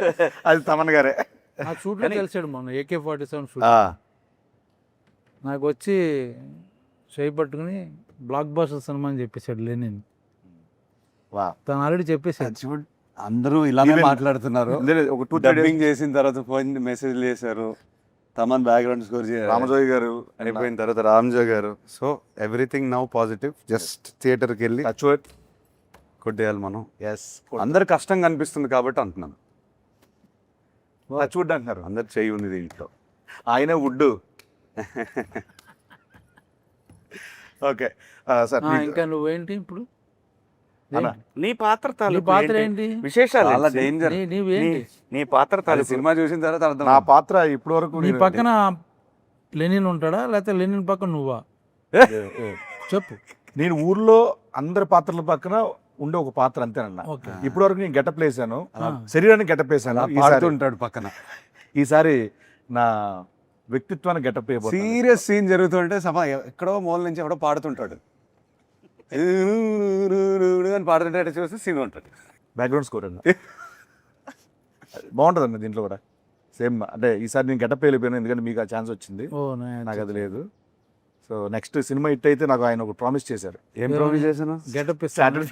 అది తమన్ గారే. ఆ షూట్లో కలిసాడు మొన్న AK-47 షూట్. నాకు వచ్చి చేయి పట్టుకుని బ్లాక్ బాస్టర్ సినిమా అని చెప్పేశాడు లెనిన్. తను ఆల్రెడీ చెప్పేసాడు. అందరూ ఇలానే మాట్లాడుతున్నారు. ఒక 2-3 డబ్బింగ్ చేసిన తర్వాత ఫోన్ మెసేజ్ చేశారు, తమన్ బ్యాక్గ్రౌండ్ స్కోర్ రామజోయ్ గారు అయిపోయిన తర్వాత రామ్జోయ్ గారు. So everything now positive. Just థియేటర్కి వెళ్ళి కొట్టేయాలి మనం. అందరు కష్టంగా అనిపిస్తుంది కాబట్టి అంటున్నాను. టచ్వుడ్ అంటున్నారు, అందరు చెయ్యి ఉంది దీంట్లో. ఆయన వుడ్. ఓకే సార్, ఇంకా నువ్వేంటి ఇప్పుడు? అన్న, నీ పాత్ర నీ తాలూకు పాత్ర ఏంటి? ఏంటి? విశేషాలు చాలా ఏంటి? డేంజర్. నీవేంటి? నీ పాత్ర అది తాలూకు సినిమా చూసిన తర్వాత అర్థం నా పాత్ర ఇప్పటి వరకు నీ పక్కన లెనిన్ ఉంటాడా లేకపోతే లెనిన్ పక్కన నువ్వా? చెప్పు. నేను ఊర్లో అందరి పాత్రల పక్కన ఉండే ఒక పాత్ర అంతేనన్న. ఓకే. ఇప్పటి వరకు నేను గెటప్ వేసాను, ఆ. శరీరాన్ని గెటప్ వేసాను. అలా పాడుతుంటాడు పక్కన. ఈసారి నా వ్యక్తిత్వాన్ని గెటప్ అయిపోతుంది. సీరియస్ సీన్ జరుగుతుంటే సభ ఎక్కడో మూల నుంచి ఎవడో పాడుతుంటాడు అని పాడుతుంటే చూస్తే సీన్ ఉంటుంది. బ్యాక్గ్రౌండ్ స్కోర్ అండి. బాగుంటుందండి దీంట్లో కూడా సేమ్. అంటే ఈసారి నేను గెటప్ వెళ్ళిపోయాను ఎందుకంటే మీకు ఆ ఛాన్స్ వచ్చింది, ఓ నాకు అది లేదు. సో నెక్స్ట్ సినిమా హిట్ అయితే నాకు ఆయన ఒక ప్రామిస్ చేశారు. ఏం ప్రామిస్ చేశాను? గెటప్ చార్టెడ్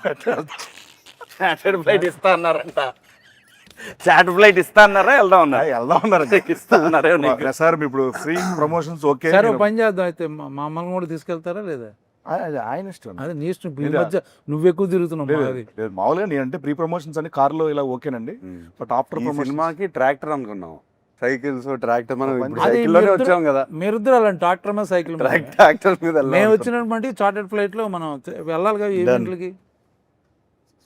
ఫ్లైట్ ఇస్తా అన్నారంట. చార్టెడ్ ఫ్లైట్ ఇస్తా అన్నారా? వెళ్దాం అన్నారు. వెళ్దాం ఉన్నారు. ఇస్తా అన్నారే నీకు? సార్ ఇప్పుడు ఫ్రీ ప్రమోషన్స్ ఓకే. సరే ఓ పని చేద్దాం అయితే, మా అమ్మని కూడా తీసుకెళ్తారా లేదా? ఆయన ఇష్టం. అదే నీ ఇష్టం. ఈ మధ్య నువ్వు ఎక్కువ తిరుగుతున్నావు. లేదు, మాది. లేదు, మామూలుగా నేనంటే ప్రీ ప్రమోషన్స్ అని కార్లో ఇలా ఓకేనండి, బట్ ఆఫ్టర్ ఈ ప్రమోషన్ సినిమాకి ట్రాక్టర్ అనుకున్నాం, సైకిల్స్ ట్రాక్టర్. మనం ఇప్పుడు అది సైకిల్లోనే వచ్చాం కదా. మీరిద్దరు అలాంటి ట్రాక్టర్ మీద సైకిల్ మీద. ట్రాక్టర్ మీద మేము వచ్చినటువంటి చార్టెడ్ ఫ్లైట్ లో మనం వెళ్ళాలి కదా ఈవెంట్లకి.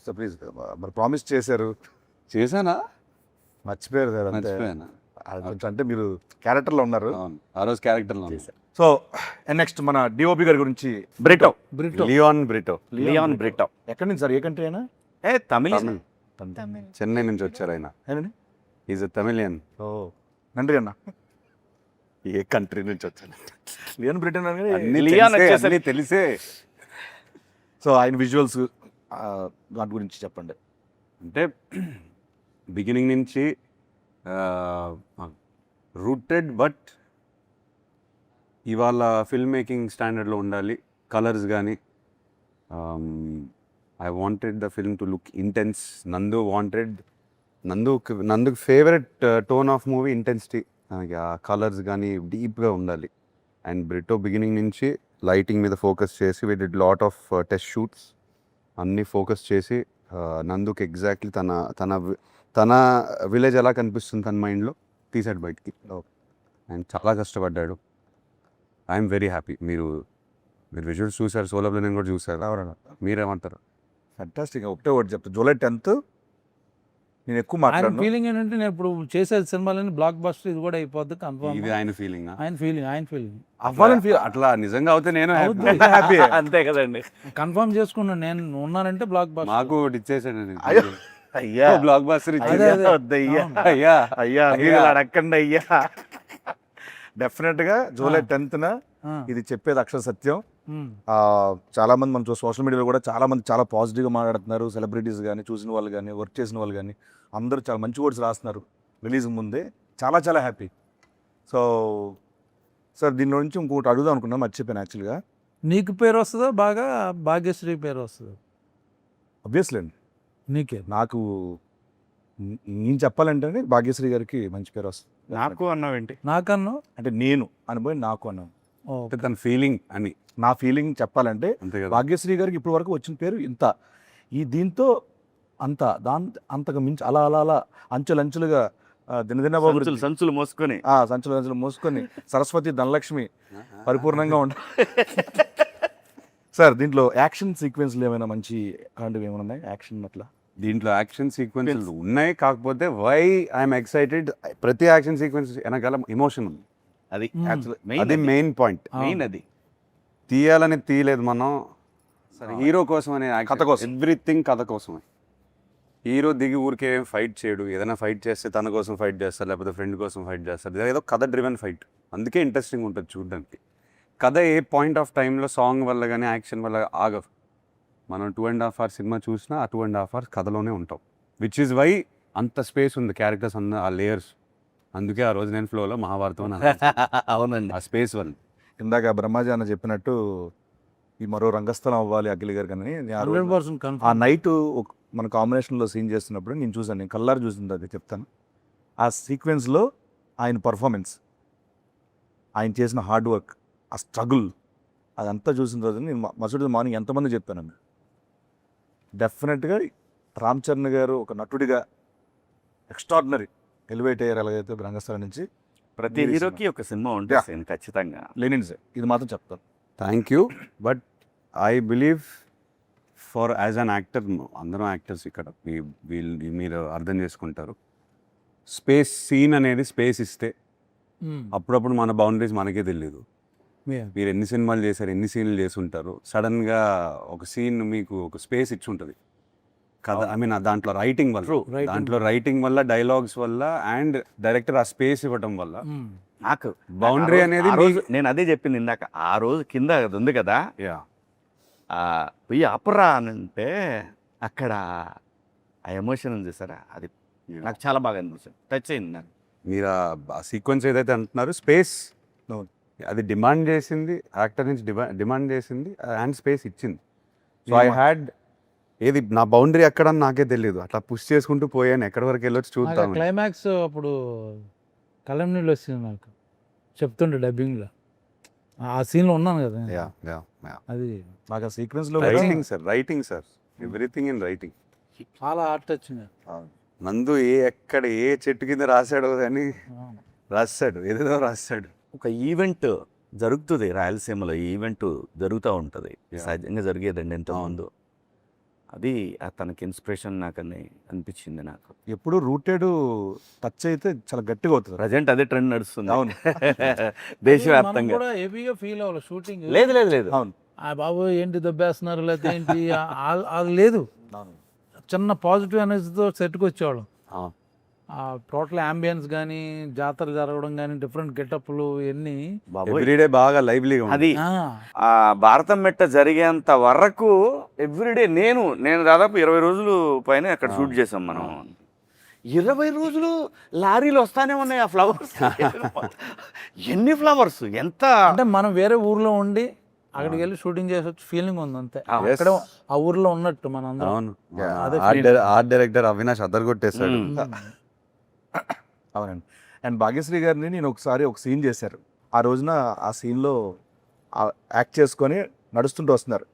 సో ప్లీజ్ మరి ప్రామిస్ చేశారు, చేశానా? మర్చిపోయారు సార్. అంతే. మర్చిపోయానా? అది కొంచెం అంటే మీరు క్యారెక్టర్లో ఉన్నారు. అవును, ఆ రోజు క్యారెక్టర్లో సో నెక్స్ట్ మన డిఓపి గారి గురించి. Brito. Brito. Leon Brito. Leon Brito. ఎక్కడి నుంచి సార్, ఏ కంట్రీ అయినా? తమిళ. Tamil. చెన్నై నుంచి వచ్చారు ఆయన. ఏనండి? Is a Tamilian. ఓ నండ్రి అన్న. ఏ కంట్రీ నుంచి వచ్చాను? లియన్ బ్రిటన్ అని. అన్నీ లియాన్ తెలిసే, వచ్చేసరికి- అన్నీ తెలిసే. సో ఆయన విజువల్స్ వాటి గురించి చెప్పండి. అంటే బిగినింగ్ నుంచి రూటెడ్, బట్ ఇవాళ ఫిల్మ్ మేకింగ్ స్టాండర్డ్లో ఉండాలి. కలర్స్ కానీ I wanted the film to look intense. నందుకు favourite tone of movie intensity. ఆ కలర్స్ కానీ డీప్గా ఉండాలి. అండ్ బ్రిటో బిగినింగ్ నుంచి లైటింగ్ మీద ఫోకస్ చేసి we did lot of test shoots అన్నీ ఫోకస్ చేసి నందుకు ఎగ్జాక్ట్లీ తన విలేజ్ ఎలా కనిపిస్తుంది తన మైండ్లో తీసాడు బయటికి. అండ్ చాలా కష్టపడ్డాడు. I'm very happy. మీరు విజువల్స్ చూసారు, సోలో ప్లేనింగ్ కూడా చూసారు. మీరేమంటారు? ఫ్యాంటాస్టిక్. ఒకటే ఒకటి చెప్తా, జూలై 10th నేను ఎక్కువ ఆయన మాట్లాడను. ఫీలింగ్ ఏంటంటే నేను ఇప్పుడు చేసే సినిమాలని బ్లాక్ బస్టర్ ఇది కూడా అయిపోద్ది కన్ఫర్మ్. ఇది ఆయన ఫీలింగ్. ఆయన ఫీలింగ్ అవ్వాలని ఫీల్ అట్లా నిజంగా అవుతే నేను అవుతుంది. హ్యాపీ. అంతే కదండి. కన్ఫర్మ్ చేసుకున్నాను నేను ఉన్నానంటే బ్లాక్ బస్టర్. మాకు ఒకటి ఇచ్చేసాడు. అయ్యో. అయ్యా బ్లాక్ బాస్టర్ అదే, అదే. వద్దయ్యా. అవును. అయ్యా అయ్యా మీరు ఇలా అడగండి అయ్యా. డెఫినెట్ గా జూలై 10th ఇది చెప్పేది అక్షర సత్యం. చాలా మంది మనం సోషల్ మీడియాలో కూడా చాలా మంది చాలా పాజిటివ్గా మాట్లాడుతున్నారు. సెలబ్రిటీస్ కానీ, చూసిన వాళ్ళు కానీ, వర్క్ చేసిన వాళ్ళు కానీ అందరూ చాలా మంచి వర్డ్స్ రాస్తున్నారు రిలీజ్ ముందే. చాలా చాలా హ్యాపీ. సో సార్ దీని నుంచి ఇంకొకటి అడుగుదాం అనుకున్నా, మర్చిపోయాను యాక్చువల్గా. నీకు పేరు వస్తుందా బాగా, భాగ్యశ్రీ పేరు వస్తుందా? అబ్వియస్లీ అండి, నీకే. నాకు నేను చెప్పాలంటే భాగ్యశ్రీ గారికి మంచి పేరు వస్తుంది. నాకు అన్నావేంటి? నాకన్నా అంటే నేను అనిపోయి నాకు అన్నాను. అంటే తన ఫీలింగ్ అని. నా ఫీలింగ్ చెప్పాలంటే అంతే కదా. భాగ్యశ్రీ గారికి ఇప్పటి వరకు వచ్చిన పేరు ఇంత, ఈ దీంతో అంత అంతకు మించి అలా అలా అలా అంచెలంచెలుగా దినదిన సంచులు మోసుకొని సంచులు మోసుకొని సరస్వతి ధనలక్ష్మి పరిపూర్ణంగా ఉంటాయి. సార్ దీంట్లో యాక్షన్ సీక్వెన్స్లు ఏమైనా మంచి అలాంటివి ఏమైనా ఉన్నాయి? యాక్షన్ అట్లా దీంట్లో యాక్షన్ సీక్వెన్సెస్ ఉన్నాయి, కాకపోతే వై ఐఎమ్ ఎక్సైటెడ్, ప్రతి యాక్షన్ సీక్వెన్స్ వెనకాల ఎమోషన్ ఉంది. అది అది మెయిన్ పాయింట్. మెయిన్ అది తీయాలని తీయలేదు మనం, సరే హీరో కోసం అనే కథ కోసం. ఎవ్రీథింగ్ కథ కోసమే. హీరో దిగి ఊరికే ఫైట్ చేయడు. ఏదైనా ఫైట్ చేస్తే తన కోసం ఫైట్ చేస్తారు, లేకపోతే ఫ్రెండ్ కోసం ఫైట్ చేస్తారు. ఏదో కథ డ్రివెన్ ఫైట్, అందుకే ఇంట్రెస్టింగ్ ఉంటుంది చూడడానికి. కథ ఏ పాయింట్ ఆఫ్ టైంలో సాంగ్ వల్ల కానీ యాక్షన్ వల్ల ఆగవు. మనం 2.5 hours సినిమా చూసినా ఆ 2.5 hours కథలోనే ఉంటాం. విచ్ ఈజ్ వై అంత స్పేస్ ఉంది క్యారెక్టర్స్ అన్న ఆ లేయర్స్. అందుకే ఆ రోజు నేను ఫ్లోలో మహాభారతం అవునండి. ఆ స్పేస్ వల్ల. ఇందాక బ్రహ్మాజీ అన్న చెప్పినట్టు ఈ మరో రంగస్థలం అవ్వాలి అఖిల్ గారు కానీ ఆ 100% ఆ కన్ఫర్మ్. నైట్ మన కాంబినేషన్లో సీన్ చేస్తున్నప్పుడు నేను చూసాను, నేను కల్లారు చూసింది అది చెప్తాను. ఆ సీక్వెన్స్లో ఆయన పర్ఫార్మెన్స్, ఆయన చేసిన హార్డ్ వర్క్, ఆ స్ట్రగుల్ అదంతా చూసిన రోజు నేను మరుసటి మార్నింగ్ ఎంతమంది చెప్పాను. డెఫినెట్గా రామ్ చరణ్ గారు ఒక నటుడిగా ఎక్స్ట్రాడినరీ ఎలివేట్ అయ్యారు. ఎలాగైతే రంగస్థలం నుంచి ప్రతి హీరోకి ఒక సినిమా ఉంటుంది ఖచ్చితంగా. లెనిన్స్ ఇది మాత్రం చెప్తాను. Thank you. But I believe for as an actor అందరం యాక్టర్స్ ఇక్కడ మీరు అర్థం చేసుకుంటారు. సీన్ అనేది స్పేస్ ఇస్తే అప్పుడప్పుడు మన బౌండరీస్ మనకే తెలియదు. మీరు ఎన్ని సినిమాలు చేశారు, ఎన్ని సీన్లు చేసి ఉంటారు, సడన్గా ఒక సీన్ మీకు ఒక స్పేస్ ఇచ్చి ఉంటుంది కదా. ఐ మీన్ దాంట్లో రైటింగ్ వల్ల డైలాగ్స్ వల్ల అండ్ డైరెక్టర్ ఆ స్పేస్ ఇవ్వటం వల్ల నాకు బౌండరీ అనేది నేను అదే చెప్పింది ఇందాక. ఆ రోజు కింద అది ఉంది కదా, పోయి అపరా అని అంటే అక్కడ ఆ ఎమోషన్ ఉంది చూసారా, అది నాకు చాలా బాగా అనిపిస్తుంది, టచ్ అయింది నాకు. మీరు ఆ సీక్వెన్స్ ఏదైతే అంటున్నారో స్పేస్ అది డిమాండ్ చేసింది, యాక్టర్ నుంచి డిమాండ్ చేసింది అండ్ స్పేస్ ఇచ్చింది. సో ఐ హ్యాడ్ ఏది నా బౌండరీ ఎక్కడని నాకే తెలియదు, అట్లా పుష్ చేసుకుంటూ పోయాను, ఎక్కడి వరకు వెళ్ళొచ్చు చూద్దాం. క్లైమాక్స్ అప్పుడు కళ్ళం నీళ్ళు వచ్చింది నాకు, చెప్తుండే డబ్బింగ్లో ఆ సీన్లో ఉన్నాను కదా. అది నాకు ఆ సీక్వెన్స్లో writing sir everything in writing. చాలా ఆర్ట్ వచ్చింది. నందు ఎక్కడ ఏ చెట్టు కింద రాశాడో అని రాశాడు, ఏదేదో రాశాడు. ఒక ఈవెంట్ జరుగుతుంది రాయలసీమలో, ఈ ఈవెంట్ జరుగుతూ ఉంటుంది, సహజంగా జరిగేదండి ఎంతోమంది. అది తనకి ఇన్స్పిరేషన్ నాకని అనిపించింది నాకు. ఎప్పుడు రూటెడ్ టచ్ అయితే చాలా గట్టిగా అవుతుంది. ప్రజెంట్ అదే ట్రెండ్ నడుస్తుంది. అవును. దేశవ్యాప్తంగా కూడా హెవీగా ఫీల్ అవ్వాలి షూటింగ్. లేదు లేదు లేదు. అవును. ఆ బాబు ఏంటి దెబ్బేస్తున్నారు లేకపోతే ఏంటి అది లేదు. చిన్న పాజిటివ్ ఎనర్జీతో సెట్కి వచ్చేవాళ్ళం. ఆ టోటల్ అంబియన్స్ కానీ, జాతర జరగడం కానీ, డిఫరెంట్ గెటప్లు ఇవన్నీ ఎవ్రీడే బాగా లైవ్లీగా అది ఆ భారతం మెట్ట జరిగేంత వరకు ఎవ్రీడే నేను దాదాపు 20 రోజులు పైన అక్కడ షూట్ చేసాం మనం. 20 రోజులు లారీలు వస్తానే ఉన్నాయి ఆ ఫ్లవర్స్. ఎన్ని ఫ్లవర్స్, ఎంత అంటే మనం వేరే ఊర్లో ఉండి అక్కడికి వెళ్ళి షూటింగ్ చేసే ఫీలింగ్ ఉంది అంతే. అక్కడ ఆ ఊర్లో ఉన్నట్టు మన అందరం. అవును. ఆర్ట్ డైరెక్టర్ అవినాష్ అద్దరుగొట్టేశాడు. అవునండి. అండ్ భాగ్యశ్రీ గారిని నేను ఒకసారి ఒక సీన్ చేశారు. ఆ రోజున ఆ సీన్లో యాక్ట్ చేసుకొని నడుస్తుంటూ వస్తున్నారు.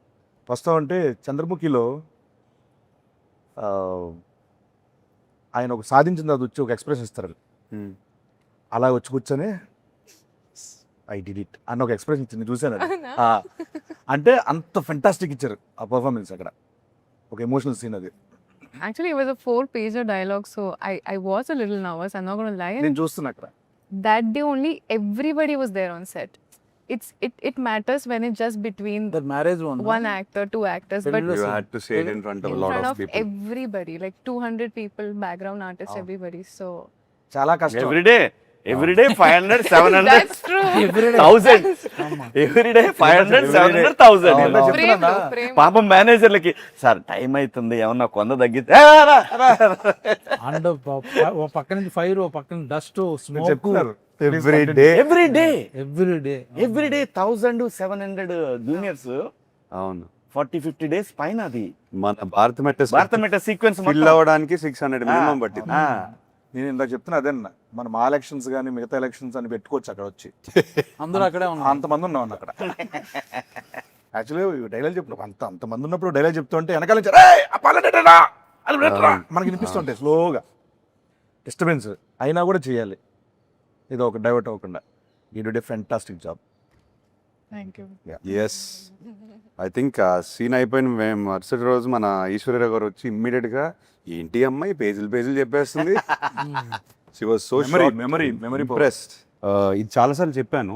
వస్తామంటే చంద్రముఖిలో ఆయన ఒక సాధించిన తర్వాత వచ్చి ఒక ఎక్స్ప్రెషన్ ఇస్తారు. అలా వచ్చి కూర్చొని ఐ డిడ్ ఇట్ అన్న ఒక ఎక్స్ప్రెషన్ ఇచ్చింది, చూశాను. అంటే అంత ఫెంటాస్టిక్ ఇచ్చారు ఆ పర్ఫార్మెన్స్. అక్కడ ఒక ఎమోషనల్ సీన్ అది. Actually, it was a 4-pager dialogue, so I was a little nervous. I'm not going to lie. నేను చూస్తున్నా అక్కడ. That day only, everybody was there on set. It matters when it's just between That marriage one actor, 2 actors, but You had to say it in front of a in lot front of of people. everybody, like 200 people, background artists, everybody. So చాలా కష్టం. Everyday 500, 700, that's true. 1000. Everyday 500, 700, 1000. Frame లో, frame. పాపం మేనేజర్లకి sir time అవుతుంది ఏమన్నా కొంద తగ్గితే and ఓ పక్క నుంచి ఫైర్, ఓ పక్క నుంచి డస్ట్, స్మోక్. చెప్తున్నారు ఎవ్రీడే 1000 700 జూనియర్స్. అవును. 40-50 days పైన అది మన భారత మెట్ట సీక్వెన్స్ ఫిల్ అవ్వడానికి 600 మినిమం పట్టింది. నేను ఇందాక చెప్తున్నా అదన్న, మన మా ఎలక్షన్స్ కానీ మిగతా ఎలక్షన్స్ అని పెట్టుకోవచ్చు అక్కడ వచ్చి. అందరూ అక్కడే ఉన్నారు. అంతమంది ఉన్నాం అక్కడ. యాక్చువల్లీ డైలాగ్ చెప్పు అంతమంది ఉన్నప్పుడు డైలాగ్ చెప్తుంటే వెనకాల నుంచి మనకి వినిపిస్తుంటాయి స్లోగా, డిస్టర్బెన్స్ అయినా కూడా చేయాలి, ఇది ఒక డైవర్ట్ అవ్వకుండా. You did a fantastic job. Thank you. Yes, I think ఆ సీన్ అయిపోయిన మరుసటి రోజు మన ఈశ్వర్య గారు వచ్చి ఇమ్మీడియట్గా ఏంటి అమ్మాయి పేజీలు చెప్పేస్తుంది. She was so memory impressed. ఇది చాలాసార్లు చెప్పాను,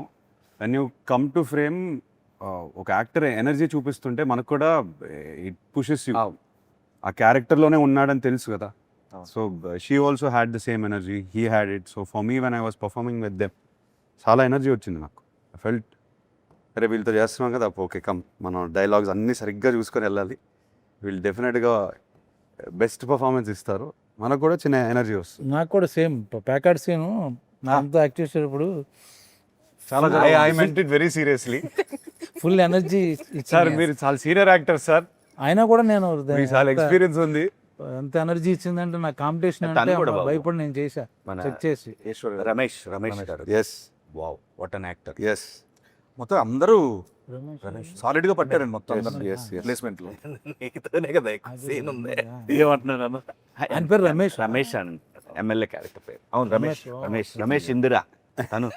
when you come to frame ఒక యాక్టర్ ఎనర్జీ చూపిస్తుంటే మనకు కూడా ఇట్ పుషెస్ యూ. ఆ క్యారెక్టర్లోనే ఉన్నాడని తెలుసు కదా. So she also had the same energy, he had it. So for me when I was performing with them చాలా ఎనర్జీ వచ్చింది నాకు. ఐ ఫెల్ట్ అరే వీళ్ళతో చేస్తున్నాం కదా, ఓకే కమ్ మనం డైలాగ్స్ అన్నీ సరిగ్గా చూసుకొని వెళ్ళాలి, వీళ్ళు డెఫినెట్గా బెస్ట్ పర్ఫార్మెన్స్ ఇస్తారు, మనకు కూడా చిన్న ఎనర్జీ వస్తుంది. నాకు కూడా సేమ్ ప్యాకెట్ సీన్ అంతా యాక్ట్ చేసేటప్పుడు చాలా I meant it very seriously. Full energy sir మీరు చాలా సీనియర్ యాక్టర్ సార్, అయినా కూడా నేను చాలా ఎక్స్పీరియన్స్ ఉంది. ఎంత ఎనర్జీ ఇచ్చిందంటే నా కాంపిటీషన్ అంటే భయపడి నేను చేశా చెక్ చేసి. రమేష్ గారు. Yes, wow, what an actor. Yes, మొత్తం అందరూ సాలిడ్ గా పట్టారండి మొత్తం ప్లేస్మెంట్ లో. నీతోనే కదా ఎక్కువ సీన్ ఉంది. ఏమంటున్నాను, ఆయన పేరు రమేష్ అని ఎమ్మెల్యే క్యారెక్టర్ పేరు. అవును, రమేష్ ఇందిరా. తను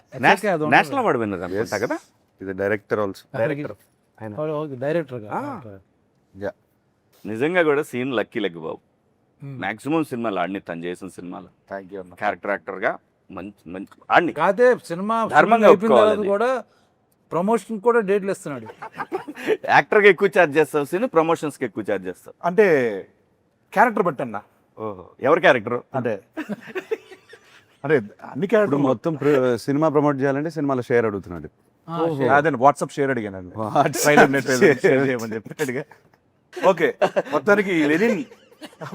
అది నేషనల్ అవార్డు విన్నర్ అనుకుంటా కదా. ఇది డైరెక్టర్ ఆల్సో. Director director. నిజంగా కూడా సీన్ లక్కీ లెగ్ బాబు. మాక్సిమం సినిమాలు ఆడిని తను చేసిన సినిమాలు థ్యాంక్ యూ అన్న. క్యారెక్టర్ యాక్టర్గా మంచి మంచి ఆడిని. కాదే సినిమా ధర్మంగా అయిపోయిన తర్వాత ఒప్పుకోవాలి. కూడా ప్రమోషన్ కూడా డేట్లు ఇస్తున్నాడు. యాక్టర్గా ఎక్కువ ఛార్జ్ చేస్తావు సీన్, ప్రమోషన్స్కి ఎక్కువ ఛార్జ్ చేస్తావు. అంటే క్యారెక్టర్ బట్టి అన్న. ఓహో, ఎవరి క్యారెక్టర్? అంటే అంటే అన్ని ఇప్పుడు క్యారెక్టర్ మొత్తం సినిమా ప్రమోట్ చేయాలంటే సినిమాలో షేర్ అడుగుతున్నాడు. అదే వాట్సాప్ షేర్ అడిగాను ట్రైలర్ నెట్ షేర్ చేయమని చెప్పి అడిగా. ఓకే, మొత్తానికి లెనిన్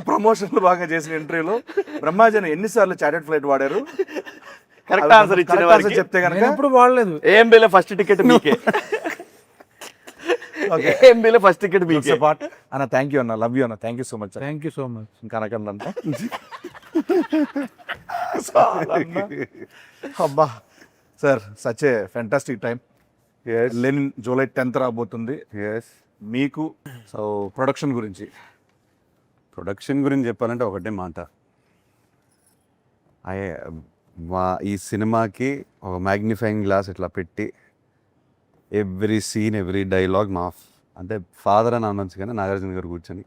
ప్రమోషన్లు బాగా చేసిన ఇంటర్వ్యూలో బ్రహ్మాజన్ ఎన్నిసార్లు చార్టెడ్ ఫ్లైట్ వాడారు కరెక్ట్ ఆన్సర్ ఇచ్చిన Correct వారికి answer చెప్తే కనుక నేను ఎప్పుడు వాడలేదు. ఏఎంబీలో ఫస్ట్ టికెట్ మీకే. ఓకే ఏఎంబీలో ఫస్ట్ టికెట్ మీకే. పార్ట్ అన్న. థ్యాంక్ యూ అన్న, లవ్ యూ అన్న, thank you so much. Thank you so much. ఇంకా అనకండి అబ్బా sir, such a fantastic time. Lenin July 10th రాబోతుంది. ఎస్. మీకు సో ప్రొడక్షన్ గురించి ప్రొడక్షన్ గురించి చెప్పాలంటే ఒకటే మాట. అయ్యే ఈ సినిమాకి ఒక మ్యాగ్నిఫైయింగ్ గ్లాస్ ఇట్లా పెట్టి ఎవ్రీ సీన్ ఎవ్రీ డైలాగ్ అంటే ఫాదర్ అని అనొచ్చు కానీ నాగార్జున గారు కూర్చొని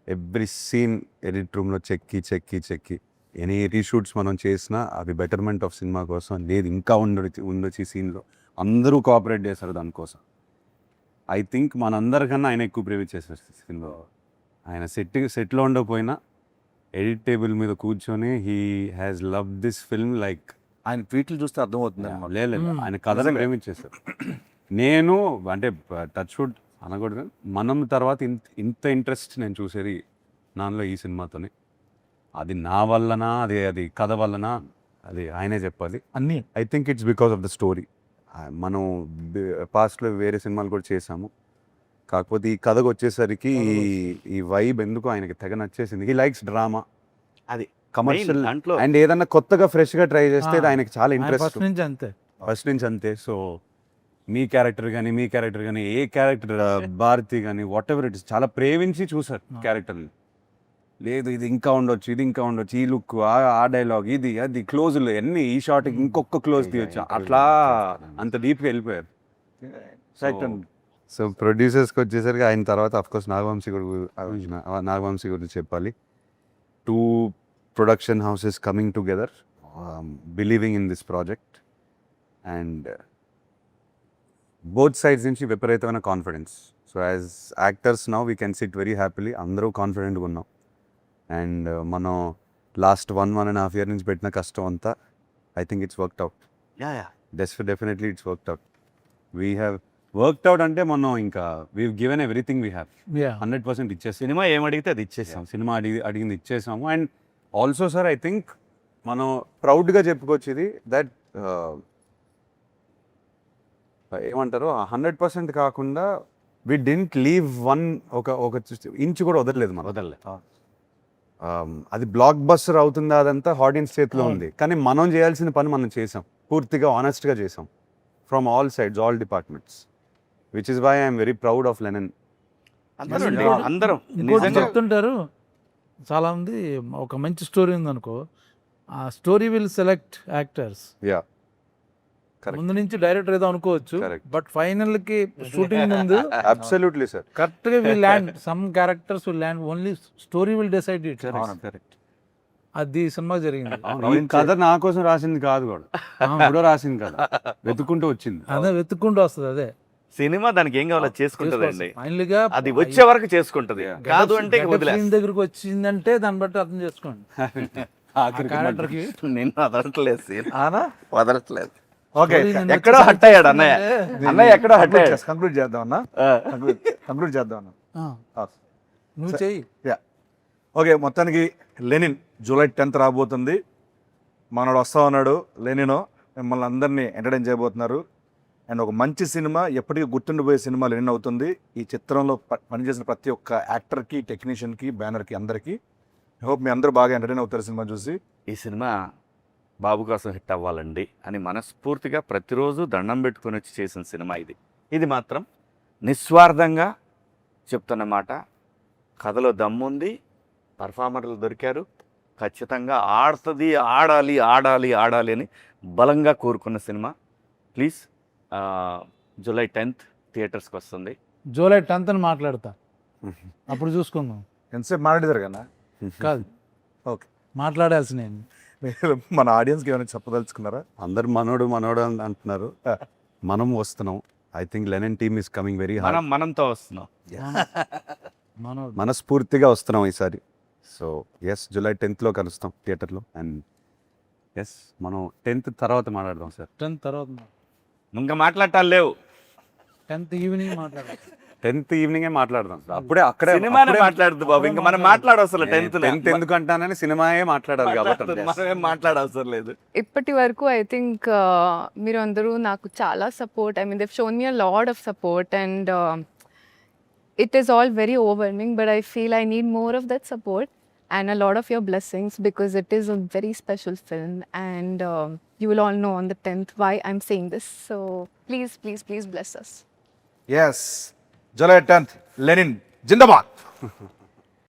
ఎవ్రీ సీన్ ఎడిట్ రూమ్లో చెక్కి ఎనీ రీషూట్స్ మనం చేసినా అది బెటర్మెంట్ ఆఫ్ సినిమా కోసం. లేదు ఇంకా ఉండొచ్చు ఈ సీన్లో, అందరూ కోఆపరేట్ చేశారు దానికోసం. ఐ థింక్ మనందరికన్నా ఆయన ఎక్కువ ప్రేమించేశారు సినిమా. ఆయన సెట్లో ఉండకపోయినా ఎడిట్ టేబుల్ మీద కూర్చొని he has love this film like ఆయన ట్వీట్లు చూస్తే అర్థమవుతుంది. లేదు ఆయన కథను ప్రేమించేశారు. నేను అంటే టచ్ వుడ్ అనకూడదు, మనం తర్వాత ఇంత ఇంట్రెస్ట్ నేను చూసేది నాలో ఈ సినిమాతోనే. అది నా వల్లనా, అది కథ వల్లనా, అది ఆయనే చెప్పాలి. అన్నీ I think it's because of the story. మనం పాస్ట్లో వేరే సినిమాలు కూడా చేసాము, కాకపోతే ఈ కథకు వచ్చేసరికి ఈ వైబ్ ఎందుకు ఆయనకి తెగ నచ్చేసింది. హీ లైక్స్ డ్రామా, అది కమర్షియల్, దాంట్లో అండ్ ఏదన్నా కొత్తగా ఫ్రెష్గా ట్రై చేస్తే అది ఆయనకి చాలా ఇంట్రెస్ట్ ఫస్ట్ నుంచి అంతే. ఫస్ట్ నుంచి అంతే. సో మీ క్యారెక్టర్ కానీ ఏ క్యారెక్టర్ భారతి కానీ వాట్ ఎవర్ ఇట్ ఇస్ చాలా ప్రేమించి చూసారు క్యారెక్టర్ని. లేదు ఇది ఇంకా ఉండొచ్చు, ఈ లుక్, ఆ డైలాగ్, ఇది అది క్లోజ్లు అన్ని, ఈ షార్ట్కి ఇంకొక క్లోజ్ తీయొచ్చు, అట్లా అంత డీప్గా వెళ్ళిపోయారు. సో ప్రొడ్యూసర్స్కి వచ్చేసరికి ఆయన తర్వాత అఫ్కోర్స్ నాగవంశీ గురించి చెప్పాలి. 2 production houses coming together, believing in this project, and both sides నుంచి విపరీతమైన confidence. So as actors now we can SIT very happily, అందరూ కాన్ఫిడెంట్గా ఉన్నాం. అండ్ మనం లాస్ట్ 1.5 year నుంచి పెట్టిన కష్టం అంతా I think it's worked out. Definitely it's worked out. We have worked out అంటే మనం ఇంకా we given everything we have 100% ఇచ్చేసాం. సినిమా ఏమడిగితే అది ఇచ్చేసాం. సినిమా అడిగింది ఇచ్చేసాము. And also sir I think మనం ప్రౌడ్గా చెప్పుకోవచ్చు ఇది, దట్ ఏమంటారు 100% కాకుండా వి డింట్ లీవ్ ఒక ఇంచు కూడా వదలలేదు మనం. అది బ్లాక్ బస్టర్ అవుతుందా అదంతా ఆడియన్స్ చేతిలో ఉంది, కానీ మనం చేయాల్సిన పని మనం చేసాం, పూర్తిగా ఆనెస్ట్గా చేసాం from all sides, all departments, which is why I'm very proud of Lenin. అందరం ఇంకోటి చెప్తుంటారు చాలా మంది, ఒక మంచి స్టోరీ ఉందనుకో, ఆ story will select actors. Yeah Correct. ముందు నుంచి డైరెక్టర్ ఏదో అనుకోవచ్చు, Correct. బట్ ఫైనల్ కి షూటింగ్ ముందు అబ్సల్యూట్లీ సార్. కరెక్ట్ గా will land, some characters will land, only story will decide it. అది సినిమా జరిగింది. ఈ కథ నా కోసం రాసింది కాదు కూడా, కూడా రాసింది కదా, వెతుక్కుంటూ వచ్చింది. అదే వెతుక్కుంటూ వస్తుంది. అదే సినిమా దానికి ఏం కావాలో చేసుకుంటదండి, ఫైనల్ గా అది వచ్చే వరకు చేసుకుంటది. కాదు అంటే సీన్ దగ్గరకు వచ్చిందంటే దాన్ని బట్టి అర్థం చేసుకోండి. క్యారెక్టర్ కి నిన్ను వదలట్లేదు సీన్, ఆనా వదలట్లేదు. ఓకే, ఎక్కడో హట్ అయ్యాడు అన్నయ్య, అన్నయ్య ఎక్కడో హట్ అయ్యాడు. కంక్లూడ్ చేద్దాం అన్న, కంక్లూడ్ చేద్దాం అన్న. నువ్వు చెయ్యి. ఓకే, మొత్తానికి లెనిన్ జూలై 10th రాబోతుంది. మనోడు వస్తా ఉన్నాడు లెనిన్, మిమ్మల్ని అందరినీ ఎంటర్టైన్ చేయబోతున్నారు. అండ్ ఒక మంచి సినిమా, ఎప్పటికీ గుర్తుండిపోయే సినిమా లెనిన్ అవుతుంది. ఈ చిత్రంలో పనిచేసిన ప్రతి ఒక్క యాక్టర్కి, టెక్నీషియన్కి, బ్యానర్కి, అందరికీ ఐ హోప్ మీ అందరూ బాగా ఎంటర్టైన్ అవుతారు సినిమా చూసి. ఈ సినిమా బాబు కోసం హిట్ అవ్వాలండి అని మనస్ఫూర్తిగా ప్రతిరోజు దండం పెట్టుకొని వచ్చి చేసిన సినిమా ఇది. ఇది మాత్రం నిస్వార్థంగా చెప్తున్న మాట. కథలో దమ్ముంది, పర్ఫార్మర్లు దొరికారు, ఖచ్చితంగా ఆడుతుంది, ఆడాలి ఆడాలి ఆడాలి అని బలంగా కోరుకున్న సినిమా. ప్లీజ్ జూలై 10th థియేటర్స్కి వస్తుంది. జూలై 10th అని మాట్లాడతా. అప్పుడు చూసుకుందాం. ఎంతసేపు మాట్లాడేదారు కదా కాదు, ఓకే. మాట్లాడాల్సి నేను. మీరు మన ఆడియన్స్కి ఏమైనా చెప్పదలుచుకున్నారా? అందరు మనోడు మనోడు అని అంటున్నారు, మనం వస్తున్నాం. I think Lenin team is coming very hard. మనంతో వస్తున్నాం. మనోడు మనస్ఫూర్తిగా వస్తున్నాం ఈసారి. సో ఎస్, జూలై 10th కలుస్తాం థియేటర్లో. అండ్ ఎస్, మనం 10th తర్వాత మాట్లాడదాం సార్. 10th తర్వాత ఇంకా మాట్లాడటాలు లేవు. 10th ఈవినింగ్ మాట్లాడాలి. 10th ఈవినింగే మాట్లాడదాం సార్. అప్పుడే అక్కడే సినిమానే మాట్లాడదు బాబు, ఇంకా మనం మాట్లాడవసరం. 10th ఎందుకు అంటానని సినిమాయే మాట్లాడాలి కాబట్టి మనమేం మాట్లాడవసరం లేదు. ఇప్పటి వరకు ఐ థింక్ మీరు అందరూ నాకు చాలా support, I mean దెవ్ shown me a lot of support and it is all very overwhelming, but I feel I need more of that support and a lot of your blessings because it is a very special film and you will all know on the 10th why I'm saying this. So please, please, please bless us. Yes, July 10th Lenin Zindabad.